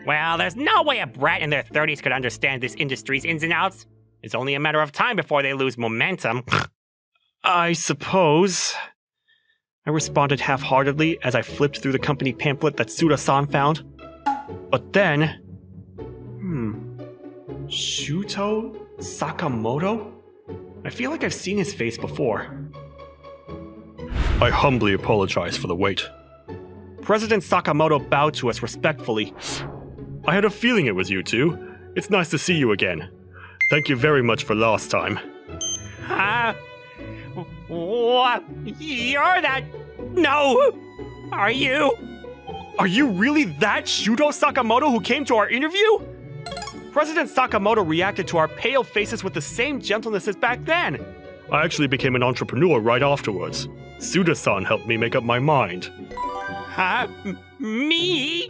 Speaker 8: Well, there's no way a brat in their 30s could understand this industry's ins and outs. It's only a matter of time before they lose momentum.
Speaker 6: I suppose. I responded half-heartedly as I flipped through the company pamphlet that Suda-san found. But then... Shuto Sakamoto? I feel like I've seen his face before. I humbly apologize for the wait. President Sakamoto bowed to us respectfully. I had a feeling it was you two. It's nice to see you again. Thank you very much for last time.
Speaker 8: What? You're that... No! Are you?
Speaker 6: Are you really that Shuto Sakamoto who came to our interview? President Sakamoto reacted to our pale faces with the same gentleness as back then. I actually became an entrepreneur right afterwards. Suda-san helped me make up my mind.
Speaker 8: Me?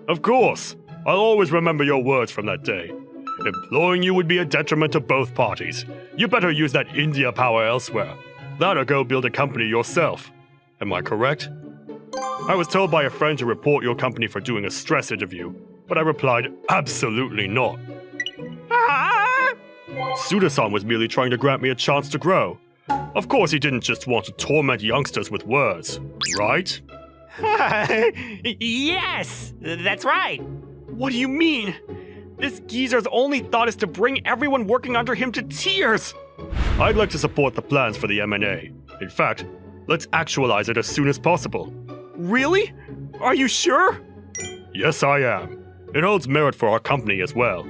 Speaker 6: Of course. I'll always remember your words from that day. Employing you would be a detriment to both parties. You better use that India power elsewhere. That or go build a company yourself. Am I correct? I was told by a friend to report your company for doing a stress interview, but I replied, absolutely not. Suda-san was merely trying to grant me a chance to grow. Of course he didn't just want to torment youngsters with words, right?
Speaker 8: Yes, that's right.
Speaker 6: What do you mean? This geezer's only thought is to bring everyone working under him to tears. I'd like to support the plans for the M&A. In fact, let's actualize it as soon as possible. Really? Are you sure? Yes, I am. It holds merit for our company as well.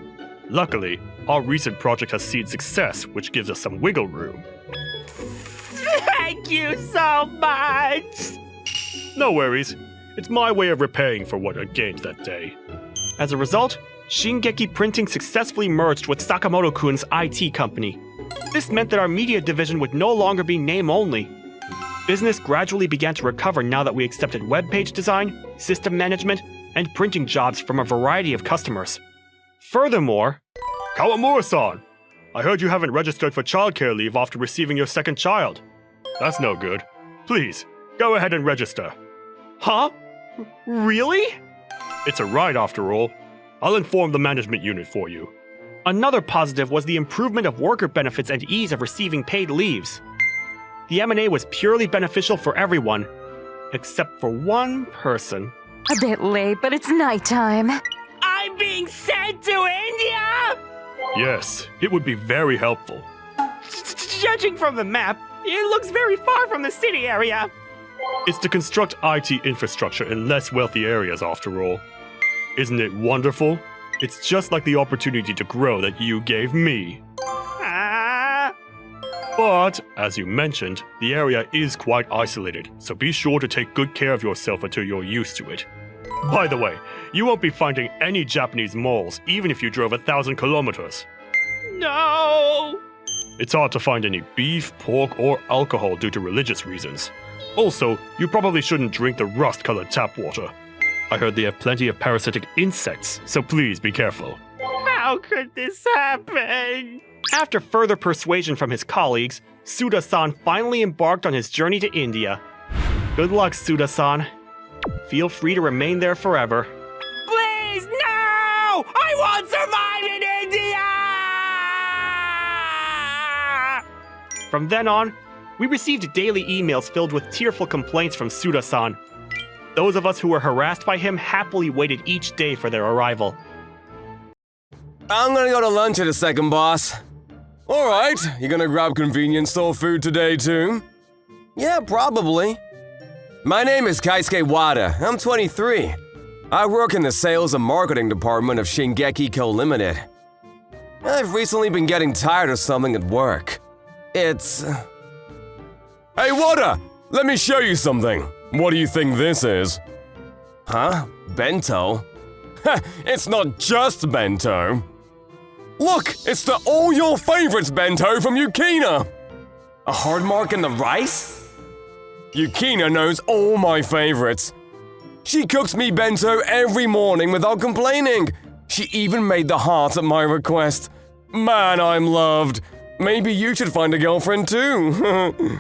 Speaker 6: Luckily, our recent project has seen success, which gives us some wiggle room.
Speaker 8: Thank you so much!
Speaker 6: No worries. It's my way of repaying for what I gained that day. As a result, Shingeki Printing successfully merged with Sakamoto-kun's IT company. This meant that our media division would no longer be name-only. Business gradually began to recover now that we accepted web page design, system management, and printing jobs from a variety of customers. Furthermore, Kawamura-san, I heard you haven't registered for childcare leave after receiving your second child. That's no good. Please, go ahead and register. Huh? Really? It's a right after all. I'll inform the management unit for you. Another positive was the improvement of worker benefits and ease of receiving paid leaves. The M&A was purely beneficial for everyone, except for one person.
Speaker 7: A bit late, but it's nighttime.
Speaker 8: I'm being sent to India!
Speaker 6: Yes, it would be very helpful.
Speaker 8: Judging from the map, it looks very far from the city area.
Speaker 6: It's to construct IT infrastructure in less wealthy areas after all. Isn't it wonderful? It's just like the opportunity to grow that you gave me.
Speaker 8: Ah.
Speaker 6: But, as you mentioned, the area is quite isolated, so be sure to take good care of yourself until you're used to it. By the way, you won't be finding any Japanese malls, even if you drove 1,000 kilometers.
Speaker 8: No!
Speaker 6: It's hard to find any beef, pork, or alcohol due to religious reasons. Also, you probably shouldn't drink the rust-colored tap water. I heard they have plenty of parasitic insects, so please be careful.
Speaker 8: How could this happen?
Speaker 6: After further persuasion from his colleagues, Suda-san finally embarked on his journey to India. Good luck, Suda-san. Feel free to remain there forever.
Speaker 8: Please, no! I won't survive in India!
Speaker 6: From then on, we received daily emails filled with tearful complaints from Suda-san. Those of us who were harassed by him happily waited each day for their arrival.
Speaker 2: I'm gonna go to lunch in a second, boss.
Speaker 5: Alright, you gonna grab convenience store food today too?
Speaker 2: Yeah, probably. My name is Kaisuke Wada. I'm 23. I work in the sales and marketing department of Shingeki Co. Limited. I've recently been getting tired of something at work. It's...
Speaker 5: Hey Wada, let me show you something. What do you think this is?
Speaker 2: Huh? Bento?
Speaker 5: It's not just bento. Look, it's the all your favorites bento from Yukina.
Speaker 2: A hard mark in the rice?
Speaker 5: Yukina knows all my favorites. She cooks me bento every morning without complaining. She even made the hearts at my request. Man, I'm loved. Maybe you should find a girlfriend too.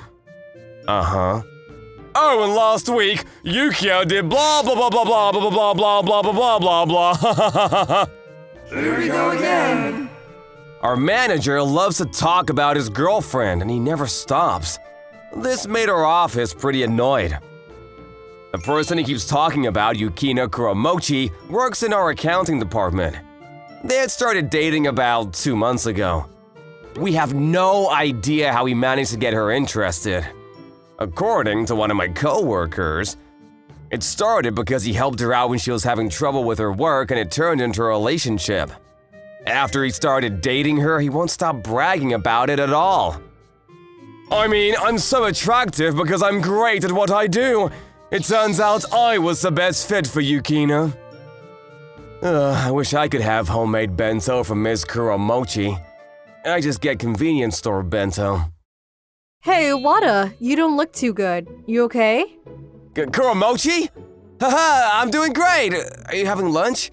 Speaker 2: Uh-huh.
Speaker 5: Oh, and last week, Yukio did blah blah blah blah blah blah blah blah blah blah blah blah blah.
Speaker 1: Here we go again.
Speaker 2: Our manager loves to talk about his girlfriend, and he never stops. This made our office pretty annoyed. The person he keeps talking about, Yukina Kuromochi, works in our accounting department. They had started dating about 2 months ago. We have no idea how he managed to get her interested. According to one of my co-workers, it started because he helped her out when she was having trouble with her work and it turned into a relationship. After he started dating her, he won't stop bragging about it at all.
Speaker 5: I mean, I'm so attractive because I'm great at what I do. It turns out I was the best fit for Yukina.
Speaker 2: I wish I could have homemade bento from Ms. Kuromochi. I just get convenience store bento.
Speaker 3: Hey, Wada, you don't look too good. You okay?
Speaker 2: Kuromochi? Haha, I'm doing great. Are you having lunch?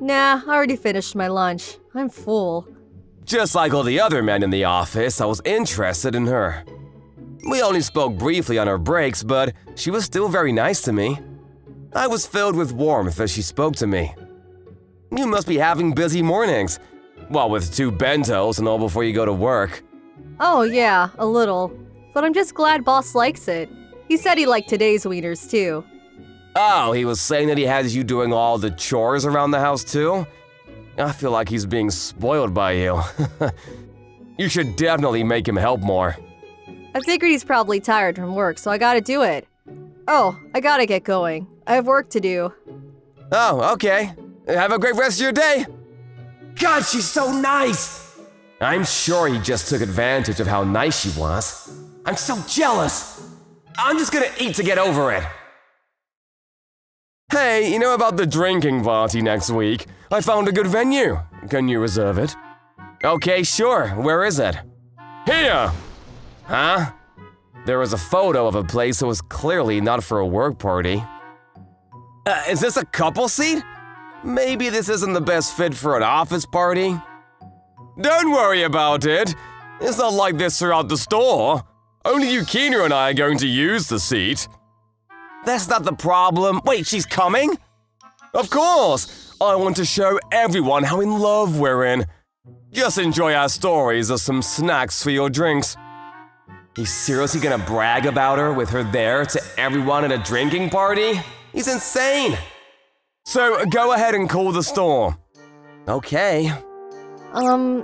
Speaker 3: Nah, I already finished my lunch. I'm full.
Speaker 2: Just like all the other men in the office, I was interested in her. We only spoke briefly on our breaks, but she was still very nice to me. I was filled with warmth as she spoke to me. You must be having busy mornings. Well, with 2 bentos and all before you go to work.
Speaker 3: Oh yeah, a little. But I'm just glad boss likes it. He said he liked today's wieners too.
Speaker 2: Oh, he was saying that he has you doing all the chores around the house too? I feel like he's being spoiled by you. You should definitely make him help more.
Speaker 3: I figured he's probably tired from work, so I gotta do it. Oh, I gotta get going. I have work to do.
Speaker 2: Oh, okay. Have a great rest of your day. God, she's so nice! I'm sure he just took advantage of how nice she was. I'm so jealous! I'm just gonna eat to get over it.
Speaker 5: Hey, you know about the drinking party next week? I found a good venue. Can you reserve it?
Speaker 2: Okay, sure. Where is it?
Speaker 5: Here!
Speaker 2: Is this a couple seat? Maybe this isn't the best fit for an office party? Don't worry about it. It's not like this throughout the store. Only Yukino and I are going to use the seat. That's not the problem. Wait, she's coming? Of course! I want to show everyone how in love we're in. Just enjoy our stories as some snacks for your drinks. He's seriously gonna brag about her with her there to everyone at a drinking party? He's insane! So go ahead and call the store. Okay.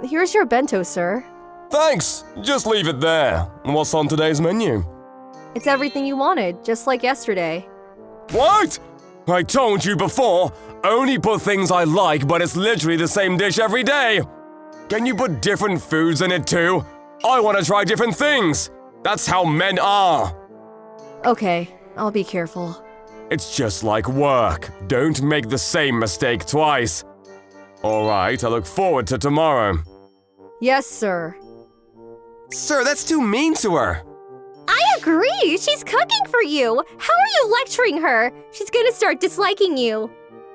Speaker 3: Here's your bento, sir.
Speaker 5: Thanks! Just leave it there. What's on today's menu?
Speaker 3: It's everything you wanted, just like yesterday.
Speaker 5: What? I told you before, only put things I like, but it's literally the same dish every day. Can you put different foods in it too? I want to try different things. That's how men are.
Speaker 3: Okay, I'll be careful.
Speaker 5: It's just like work. Don't make the same mistake twice. Alright, I look forward to tomorrow.
Speaker 3: Yes, sir.
Speaker 2: Sir, that's too mean to her.
Speaker 9: I agree! She's cooking for you! How are you lecturing her? She's gonna start disliking you.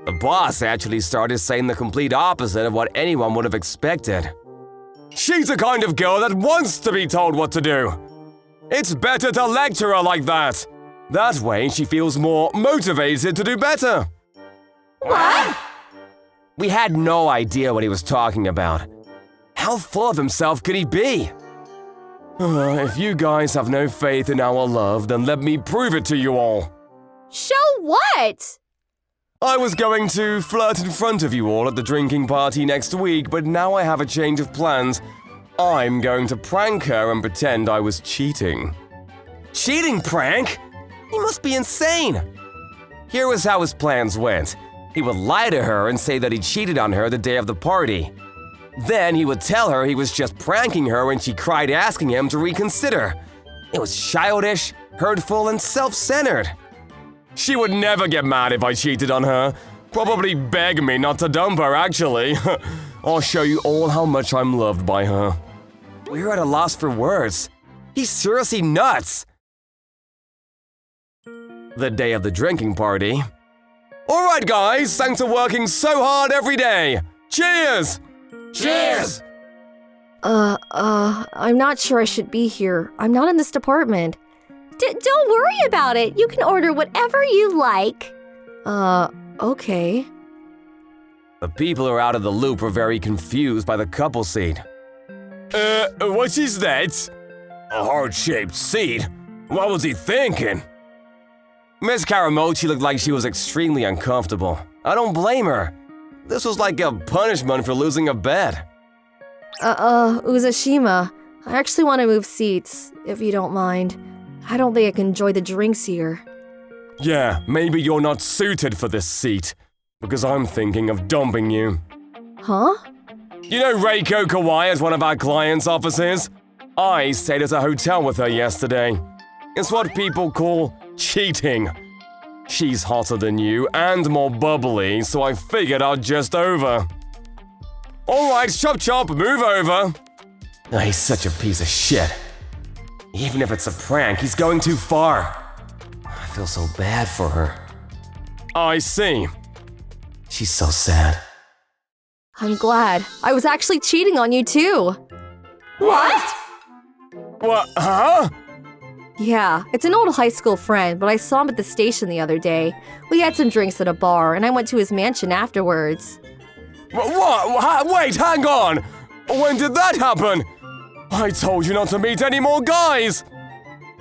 Speaker 2: The boss actually started saying the complete opposite of what anyone would have expected.
Speaker 5: She's the kind of girl that wants to be told what to do. It's better to lecture her like that. That way she feels more motivated to do better.
Speaker 9: What?
Speaker 2: We had no idea what he was talking about. How full of himself could he be?
Speaker 5: If you guys have no faith in our love, then let me prove it to you all.
Speaker 9: Show what?
Speaker 5: I was going to flirt in front of you all at the drinking party next week, but now I have a change of plans. I'm going to prank her and pretend I was cheating.
Speaker 2: Cheating prank? He must be insane. Here was how his plans went. He would lie to her and say that he cheated on her the day of the party. Then he would tell her he was just pranking her when she cried asking him to reconsider. It was childish, hurtful, and self-centered.
Speaker 5: She would never get mad if I cheated on her. Probably beg me not to dump her, actually. I'll show you all how much I'm loved by her.
Speaker 2: We're at a loss for words. He's seriously nuts. The day of the drinking party.
Speaker 5: Alright guys, thanks for working so hard every day. Cheers!
Speaker 2: Cheers!
Speaker 3: I'm not sure I should be here. I'm not in this department.
Speaker 9: Don't worry about it. You can order whatever you like.
Speaker 3: Okay.
Speaker 2: The people who are out of the loop were very confused by the couple seat.
Speaker 5: What is that?
Speaker 2: A heart-shaped seat? What was he thinking? Miss Karamochi looked like she was extremely uncomfortable. I don't blame her. This was like a punishment for losing a bet.
Speaker 3: Uzashima, I actually want to move seats, if you don't mind. I don't think I can enjoy the drinks here.
Speaker 5: Yeah, maybe you're not suited for this seat, because I'm thinking of dumping you.
Speaker 3: Huh?
Speaker 5: You know Reiko Kawai is one of our clients' offices? I stayed at a hotel with her yesterday. It's what people call cheating. She's hotter than you and more bubbly, so I figured I'd just over. Alright, chop chop, move over.
Speaker 2: Oh, he's such a piece of shit. Even if it's a prank, he's going too far. I feel so bad for her.
Speaker 5: I see.
Speaker 2: She's so sad.
Speaker 3: I'm glad. I was actually cheating on you too.
Speaker 9: What?
Speaker 5: What, huh?
Speaker 3: Yeah, it's an old high school friend, but I saw him at the station the other day. We had some drinks at a bar, and I went to his mansion afterwards.
Speaker 5: What? Wait, hang on! When did that happen? I told you not to meet any more guys!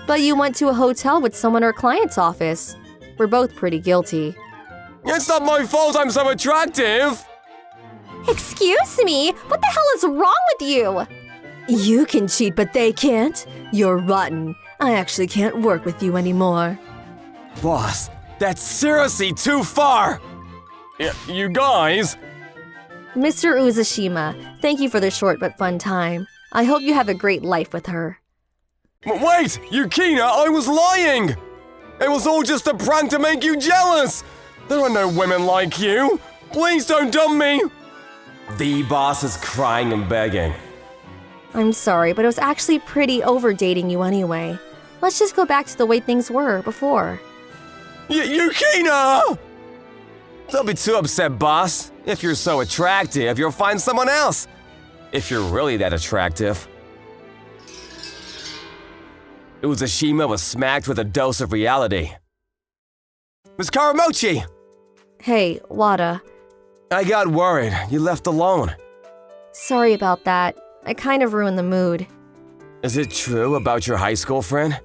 Speaker 3: But you went to a hotel with someone at our client's office. We're both pretty guilty.
Speaker 5: It's not my fault I'm so attractive!
Speaker 9: Excuse me? What the hell is wrong with you?
Speaker 3: You can cheat, but they can't. You're rotten. I actually can't work with you anymore.
Speaker 2: Boss, that's seriously too far!
Speaker 5: You guys?
Speaker 3: Mr. Uzashima, thank you for the short but fun time. I hope you have a great life with her.
Speaker 5: Wait, Yukina, I was lying! It was all just a prank to make you jealous! There are no women like you! Please don't dump me!
Speaker 2: The boss is crying and begging.
Speaker 3: I'm sorry, but it was actually pretty over dating you anyway. Let's just go back to the way things were before.
Speaker 5: Yukina!
Speaker 2: Don't be too upset, boss. If you're so attractive, you'll find someone else. If you're really that attractive. Uzashima was smacked with a dose of reality. Miss Karamochi!
Speaker 3: Hey, Wada.
Speaker 2: I got worried. You left alone.
Speaker 3: Sorry about that. I kind of ruined the mood.
Speaker 2: Is it true about your high school friend?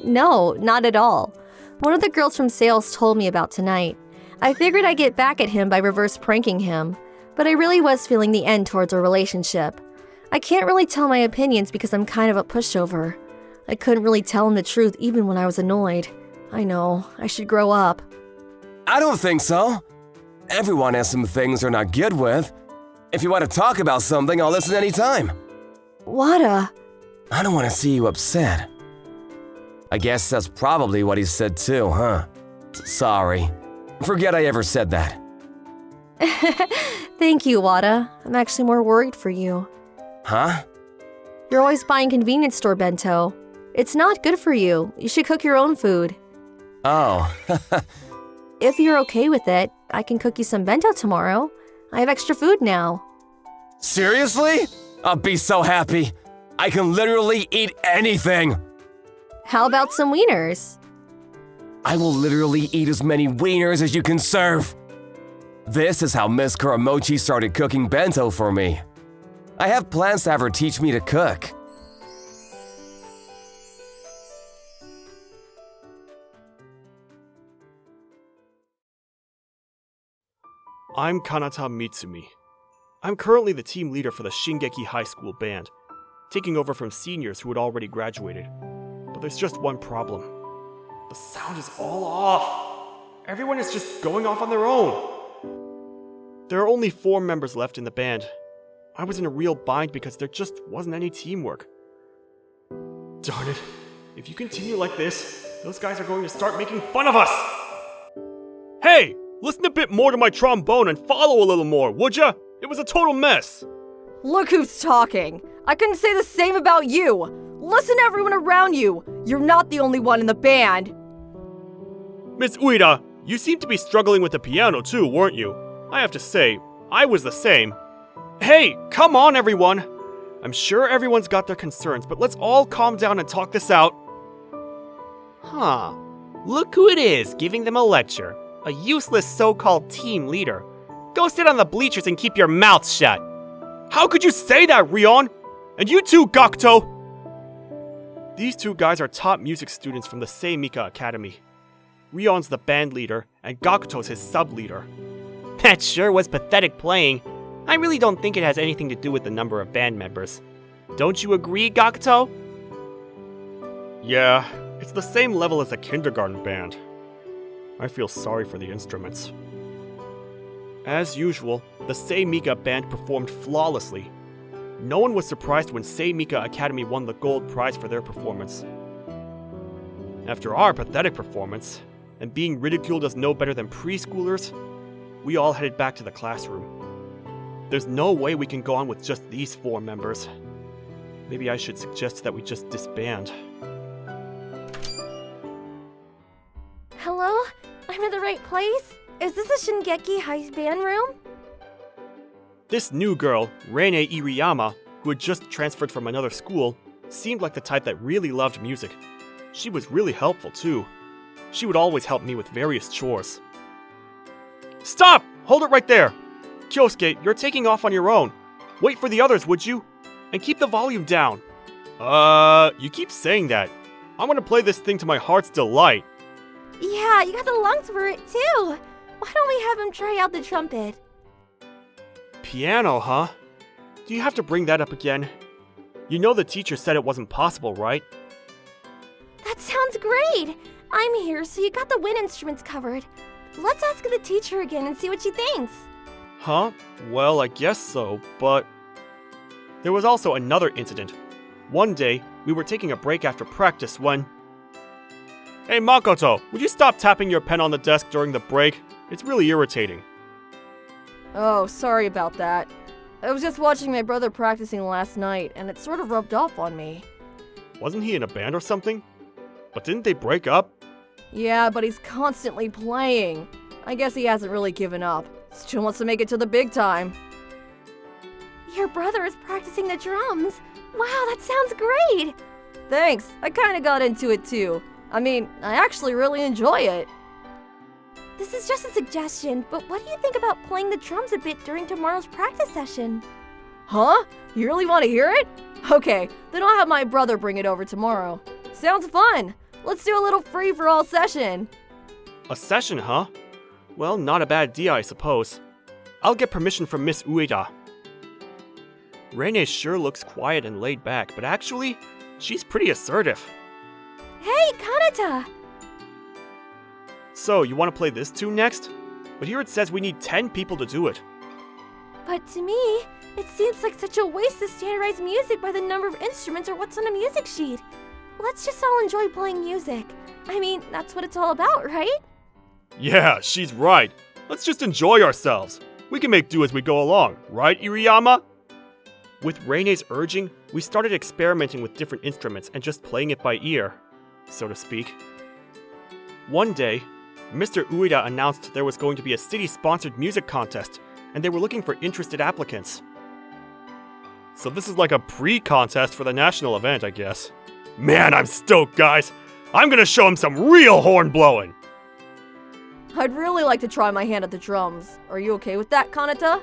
Speaker 3: No, not at all. One of the girls from sales told me about tonight. I figured I'd get back at him by reverse pranking him, but I really was feeling the end towards our relationship. I can't really tell my opinions because I'm kind of a pushover. I couldn't really tell him the truth even when I was annoyed. I know, I should grow up.
Speaker 2: I don't think so. Everyone has some things they're not good with. If you want to talk about something, I'll listen anytime.
Speaker 3: Wada.
Speaker 2: I don't want to see you upset. I guess that's probably what he said too, huh? Sorry. Forget I ever said that.
Speaker 3: Thank you, Wada. I'm actually more worried for you.
Speaker 2: Huh?
Speaker 3: You're always buying convenience store bento. It's not good for you. You should cook your own food.
Speaker 2: Oh.
Speaker 3: If you're okay with it, I can cook you some bento tomorrow. I have extra food now.
Speaker 2: Seriously? I'll be so happy. I can literally eat anything.
Speaker 3: How about some wieners?
Speaker 2: I will literally eat as many wieners as you can serve. This is how Miss Kuramochi started cooking bento for me. I have plans to have her teach me to cook.
Speaker 6: I'm Kanata Mitsumi. I'm currently the team leader for the Shingeki High School band, taking over from seniors who had already graduated. But there's just one problem. The sound is all off. Everyone is just going off on their own. There are only 4 members left in the band. I was in a real bind because there just wasn't any teamwork. Darn it. If you continue like this, those guys are going to start making fun of us! Hey! Listen a bit more to my trombone and follow a little more, would ya? It was a total mess.
Speaker 1: Look who's talking. I couldn't say the same about you. Listen to everyone around you. You're not the only one in the band.
Speaker 6: Miss Ueda, you seem to be struggling with the piano too, weren't you? I have to say, I was the same. Hey, come on everyone! I'm sure everyone's got their concerns, but let's all calm down and talk this out.
Speaker 8: Huh. Look who it is giving them a lecture. A useless so-called team leader. Go sit on the bleachers and keep your mouth shut.
Speaker 6: How could you say that, Rion? And you too, Gakuto! These 2 guys are top music students from the same Mika Academy. Rion's the band leader, and Gakuto's his sub-leader.
Speaker 8: That sure was pathetic playing. I really don't think it has anything to do with the number of band members. Don't you agree, Gakuto?
Speaker 6: Yeah, it's the same level as a kindergarten band. I feel sorry for the instruments. As usual, the Sei Mika band performed flawlessly. No one was surprised when Sei Mika Academy won the gold prize for their performance. After our pathetic performance, and being ridiculed as no better than preschoolers, we all headed back to the classroom. There's no way we can go on with just these 4 members. Maybe I should suggest that we just disband.
Speaker 9: Hello? I'm in the right place? Is this a Shingeki High band room?
Speaker 6: This new girl, Reine Iriyama, who had just transferred from another school, seemed like the type that really loved music. She was really helpful too. She would always help me with various chores. Stop! Hold it right there! Kyosuke, you're taking off on your own. Wait for the others, would you? And keep the volume down. You keep saying that. I want to play this thing to my heart's delight.
Speaker 9: Yeah, you got the lungs for it too. Why don't we have him try out the trumpet?
Speaker 6: Piano, huh? Do you have to bring that up again? You know the teacher said it wasn't possible, right?
Speaker 9: That sounds great. I'm here, so you got the wind instruments covered. Let's ask the teacher again and see what she thinks.
Speaker 6: Huh? Well, I guess so, but... There was also another incident. One day, we were taking a break after practice when... Hey Makoto, would you stop tapping your pen on the desk during the break? It's really irritating.
Speaker 1: Oh, sorry about that. I was just watching my brother practicing last night, and it sort of rubbed off on me.
Speaker 6: Wasn't he in a band or something? But didn't they break up?
Speaker 1: Yeah, but he's constantly playing. I guess he hasn't really given up. Still wants to make it to the big time.
Speaker 9: Your brother is practicing the drums. Wow, that sounds great!
Speaker 1: Thanks, I kinda got into it too. I mean, I actually really enjoy it.
Speaker 9: This is just a suggestion, but what do you think about playing the drums a bit during tomorrow's practice session?
Speaker 1: Huh? You really want to hear it? Okay, then I'll have my brother bring it over tomorrow. Sounds fun! Let's do a little free-for-all session.
Speaker 6: A session, huh? Well, not a bad idea, I suppose. I'll get permission from Miss Ueda. Reine sure looks quiet and laid back, but actually, she's pretty assertive.
Speaker 9: Hey, Kanata!
Speaker 6: So, you want to play this tune next? But here it says we need 10 people to do it.
Speaker 9: But to me, it seems like such a waste to standardize music by the number of instruments or what's on a music sheet. Let's just all enjoy playing music. I mean, that's what it's all about, right?
Speaker 6: Yeah, she's right. Let's just enjoy ourselves. We can make do as we go along, right, Iriyama? With Reine's urging, we started experimenting with different instruments and just playing it by ear, so to speak. One day, Mr. Ueda announced there was going to be a city-sponsored music contest, and they were looking for interested applicants. So this is like a pre-contest for the national event, I guess. Man, I'm stoked, guys! I'm gonna show him some real horn blowing!
Speaker 1: I'd really like to try my hand at the drums. Are you okay with that, Kanata?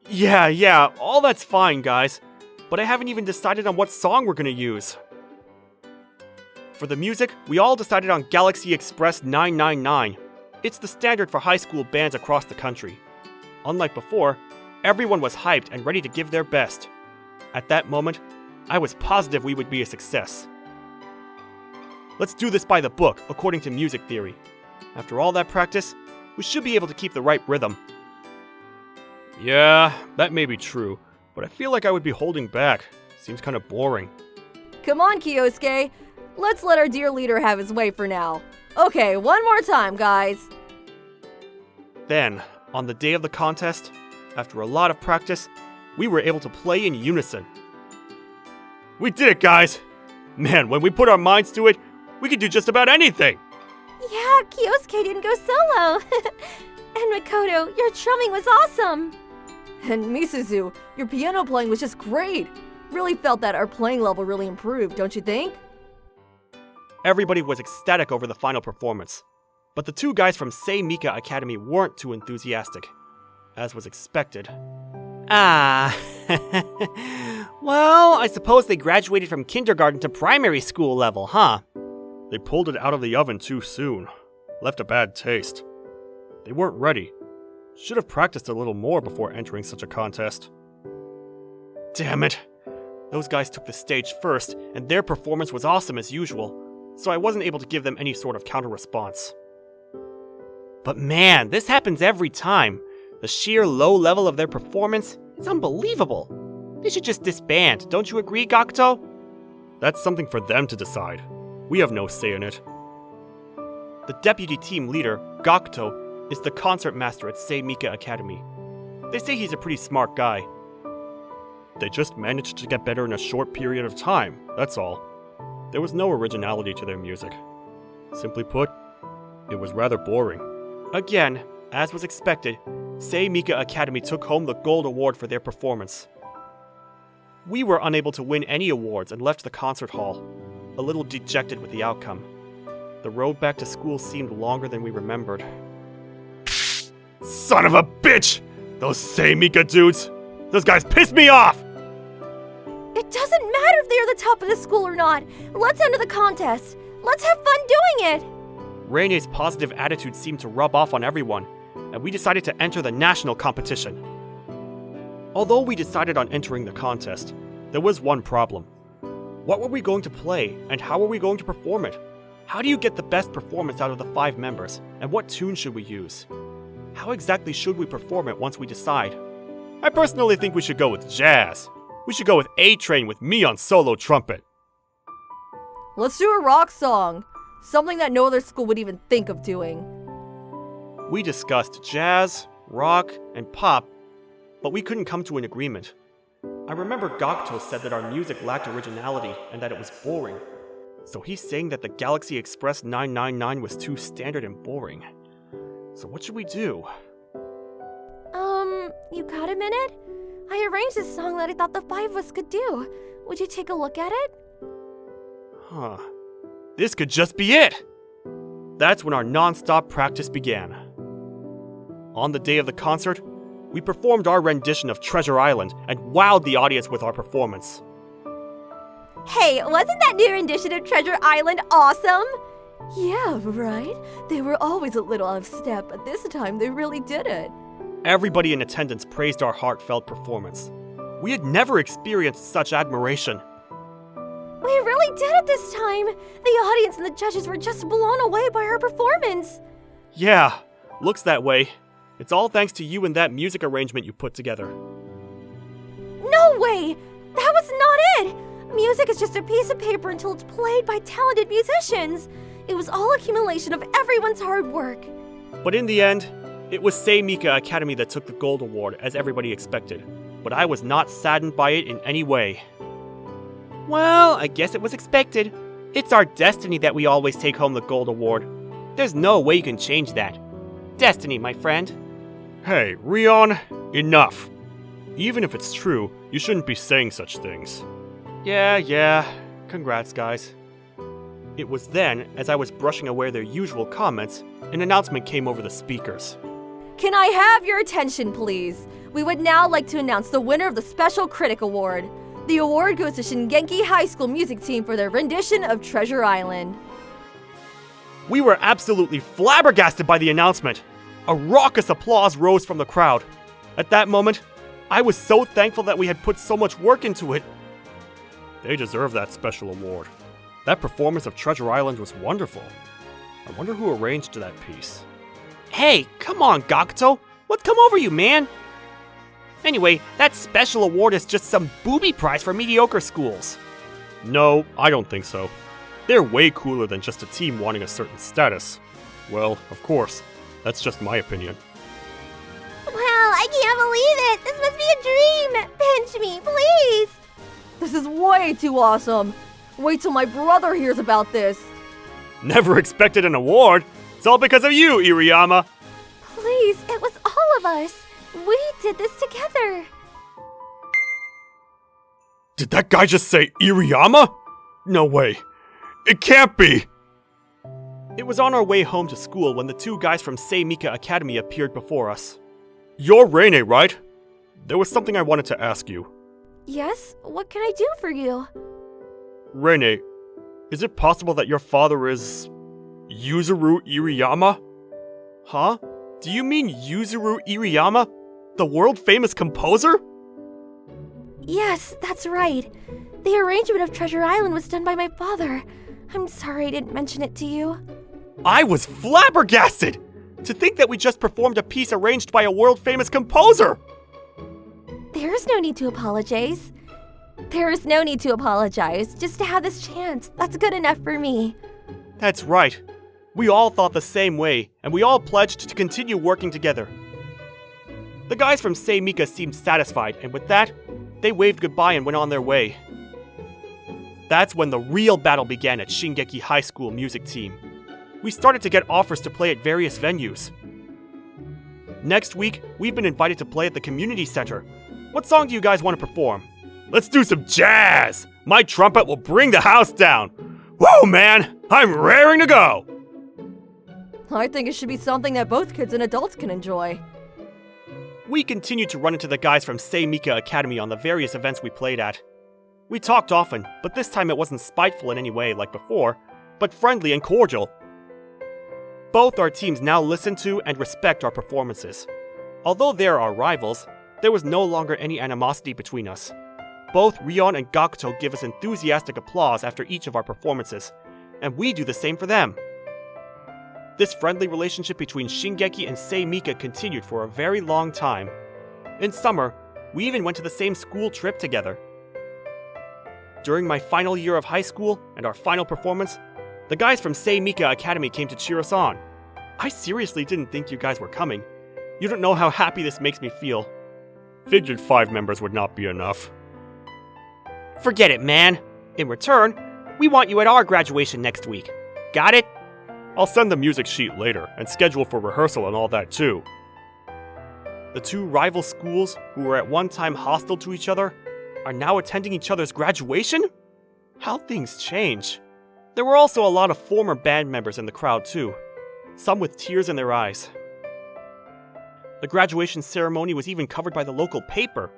Speaker 6: Yeah, all that's fine, guys. But I haven't even decided on what song we're gonna use. For the music, we all decided on Galaxy Express 999. It's the standard for high school bands across the country. Unlike before, everyone was hyped and ready to give their best. At that moment, I was positive we would be a success. Let's do this by the book, according to music theory. After all that practice, we should be able to keep the right rhythm. Yeah, that may be true, but I feel like I would be holding back. Seems kind of boring.
Speaker 1: Come on, Kyosuke. Let's let our dear leader have his way for now. Okay, one more time, guys.
Speaker 6: Then, on the day of the contest, after a lot of practice, we were able to play in unison. We did it, guys! Man, when we put our minds to it, we can do just about anything!
Speaker 9: Yeah, Kyosuke didn't go solo! And Makoto, your drumming was awesome!
Speaker 1: And Misuzu, your piano playing was just great. Really felt that our playing level really improved, don't you think?
Speaker 6: Everybody was ecstatic over the final performance. But the two guys from Sei Mika Academy weren't too enthusiastic, as was expected. Ah, well, I suppose they graduated from kindergarten to primary school level, huh? They pulled it out of the oven too soon. Left a bad taste. They weren't ready. Should have practiced a little more before entering such a contest. Damn it. Those guys took the stage first, and their performance was awesome as usual, so I wasn't able to give them any sort of counter-response. But man, this happens every time. The sheer low level of their performance is unbelievable. They should just disband, don't you agree, Gakuto? That's something for them to decide. We have no say in it. The deputy team leader, Gakuto, is the concert master at Sei Mika Academy. They say he's a pretty smart guy. They just managed to get better in a short period of time, that's all. There was no originality to their music. Simply put, it was rather boring. Again, as was expected, Sei Mika Academy took home the gold award for their performance. We were unable to win any awards and left the concert hall, a little dejected with the outcome. The road back to school seemed longer than we remembered. Son of a bitch! Those Sei Mika dudes! Those guys pissed me off!
Speaker 9: It doesn't matter if they're the top of the school or not. Let's enter the contest. Let's have fun doing it.
Speaker 6: Reine's positive attitude seemed to rub off on everyone, and we decided to enter the national competition. Although we decided on entering the contest, there was one problem. What were we going to play, and how were we going to perform it? How do you get the best performance out of the 5 members, and what tune should we use? How exactly should we perform it once we decide? I personally think we should go with jazz. We should go with A-Train with me on solo trumpet.
Speaker 1: Let's do a rock song. Something that no other school would even think of doing.
Speaker 6: We discussed jazz, rock, and pop, but we couldn't come to an agreement. I remember Gakuto said that our music lacked originality and that it was boring. So he's saying that the Galaxy Express 999 was too standard and boring. So what should we do?
Speaker 9: You got a minute? I arranged a song that I thought the five of us could do. Would you take a look at it?
Speaker 6: Huh. This could just be it! That's when our non-stop practice began. On the day of the concert, we performed our rendition of Treasure Island and wowed the audience with our performance.
Speaker 9: Hey, wasn't that new rendition of Treasure Island awesome?
Speaker 3: Yeah, right? They were always a little out of step, but this time they really did it.
Speaker 6: Everybody in attendance praised our heartfelt performance. We had never experienced such admiration.
Speaker 9: We really did it this time. The audience and the judges were just blown away by our performance.
Speaker 6: Yeah, looks that way. It's all thanks to you and that music arrangement you put together.
Speaker 9: No way! That was not it! Music is just a piece of paper until it's played by talented musicians. It was all accumulation of everyone's hard work.
Speaker 6: But in the end, it was Say Mika Academy that took the gold award, as everybody expected. But I was not saddened by it in any way.
Speaker 8: Well, I guess it was expected. It's our destiny that we always take home the gold award. There's no way you can change that. Destiny, my friend.
Speaker 6: Hey, Rion, enough. Even if it's true, you shouldn't be saying such things. Yeah. Congrats, guys. It was then, as I was brushing away their usual comments, an announcement came over the speakers.
Speaker 1: Can I have your attention, please? We would now like to announce the winner of the Special Critic Award. The award goes to Shingeki High School Music Team for their rendition of Treasure Island.
Speaker 6: We were absolutely flabbergasted by the announcement. A raucous applause rose from the crowd. At that moment, I was so thankful that we had put so much work into it. They deserve that special award. That performance of Treasure Island was wonderful. I wonder who arranged that piece.
Speaker 8: Hey, come on, Gakuto. What's come over you, man? Anyway, that special award is just some booby prize for mediocre schools.
Speaker 6: No, I don't think so. They're way cooler than just a team wanting a certain status. Well, of course, that's just my opinion.
Speaker 9: Wow, I can't believe it! This must be a dream! Pinch me, please!
Speaker 1: This is way too awesome. Wait till my brother hears about this.
Speaker 6: Never expected an award. It's all because of you, Iriyama.
Speaker 9: Please, it was all of us. We did this together.
Speaker 6: Did that guy just say Iriyama? No way. It can't be! It was on our way home to school when the two guys from Say Mika Academy appeared before us. You're Reine, right? There was something I wanted to ask you.
Speaker 9: Yes? What can I do for you?
Speaker 6: Reine, is it possible that your father is Yuzuru Iriyama? Huh? Do you mean Yuzuru Iriyama? The world-famous composer?
Speaker 9: Yes, that's right. The arrangement of Treasure Island was done by my father. I'm sorry I didn't mention it to you.
Speaker 6: I was flabbergasted! To think that we just performed a piece arranged by a world-famous composer!
Speaker 9: There is no need to apologize. There is no need to apologize. Just to have this chance, that's good enough for me.
Speaker 6: That's right. We all thought the same way, and we all pledged to continue working together. The guys from Say Mika seemed satisfied, and with that, they waved goodbye and went on their way. That's when the real battle began at Shingeki High School Music Team. We started to get offers to play at various venues. Next week, we've been invited to play at the community center. What song do you guys want to perform? Let's do some jazz! My trumpet will bring the house down! Whoa, man! I'm raring to go!
Speaker 1: I think it should be something that both kids and adults can enjoy.
Speaker 6: We continued to run into the guys from Say Mika Academy on the various events we played at. We talked often, but this time it wasn't spiteful in any way like before, but friendly and cordial. Both our teams now listen to and respect our performances. Although they're our rivals, there was no longer any animosity between us. Both Rion and Gakuto give us enthusiastic applause after each of our performances, and we do the same for them. This friendly relationship between Shingeki and Say Mika continued for a very long time. In summer, we even went to the same school trip together. During my final year of high school and our final performance, the guys from Say Mika Academy came to cheer us on. I seriously didn't think you guys were coming. You don't know how happy this makes me feel. Figured 5 members would not be enough.
Speaker 8: Forget it, man. In return, we want you at our graduation next week. Got it?
Speaker 6: I'll send the music sheet later and schedule for rehearsal and all that too. The two rival schools who were at one time hostile to each other are now attending each other's graduation? How things change. There were also a lot of former band members in the crowd too, some with tears in their eyes. The graduation ceremony was even covered by the local paper.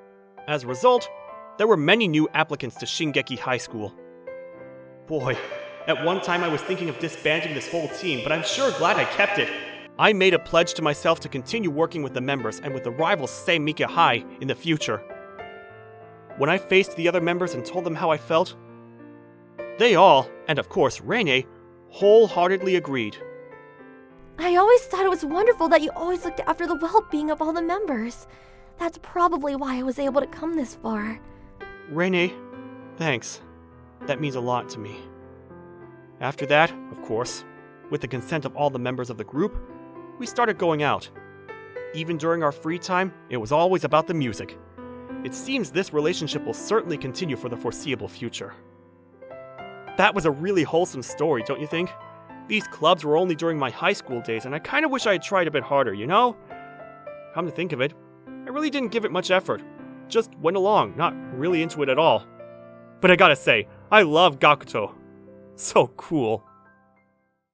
Speaker 6: As a result, there were many new applicants to Shingeki High School. Boy, at one time I was thinking of disbanding this whole team, but I'm sure glad I kept it. I made a pledge to myself to continue working with the members and with the rival Sei Mika High in the future. When I faced the other members and told them how I felt, they all, and of course Rene, wholeheartedly agreed.
Speaker 9: I always thought it was wonderful that you always looked after the well-being of all the members. That's probably why I was able to come this far.
Speaker 6: Rene, thanks. That means a lot to me. After that, of course, with the consent of all the members of the group, we started going out. Even during our free time, it was always about the music. It seems this relationship will certainly continue for the foreseeable future. That was a really wholesome story, don't you think? These clubs were only during my high school days, and I kind of wish I had tried a bit harder, you know? Come to think of it, I really didn't give it much effort. Just went along, not really into it at all. But I gotta say, I love Gakuto. So cool.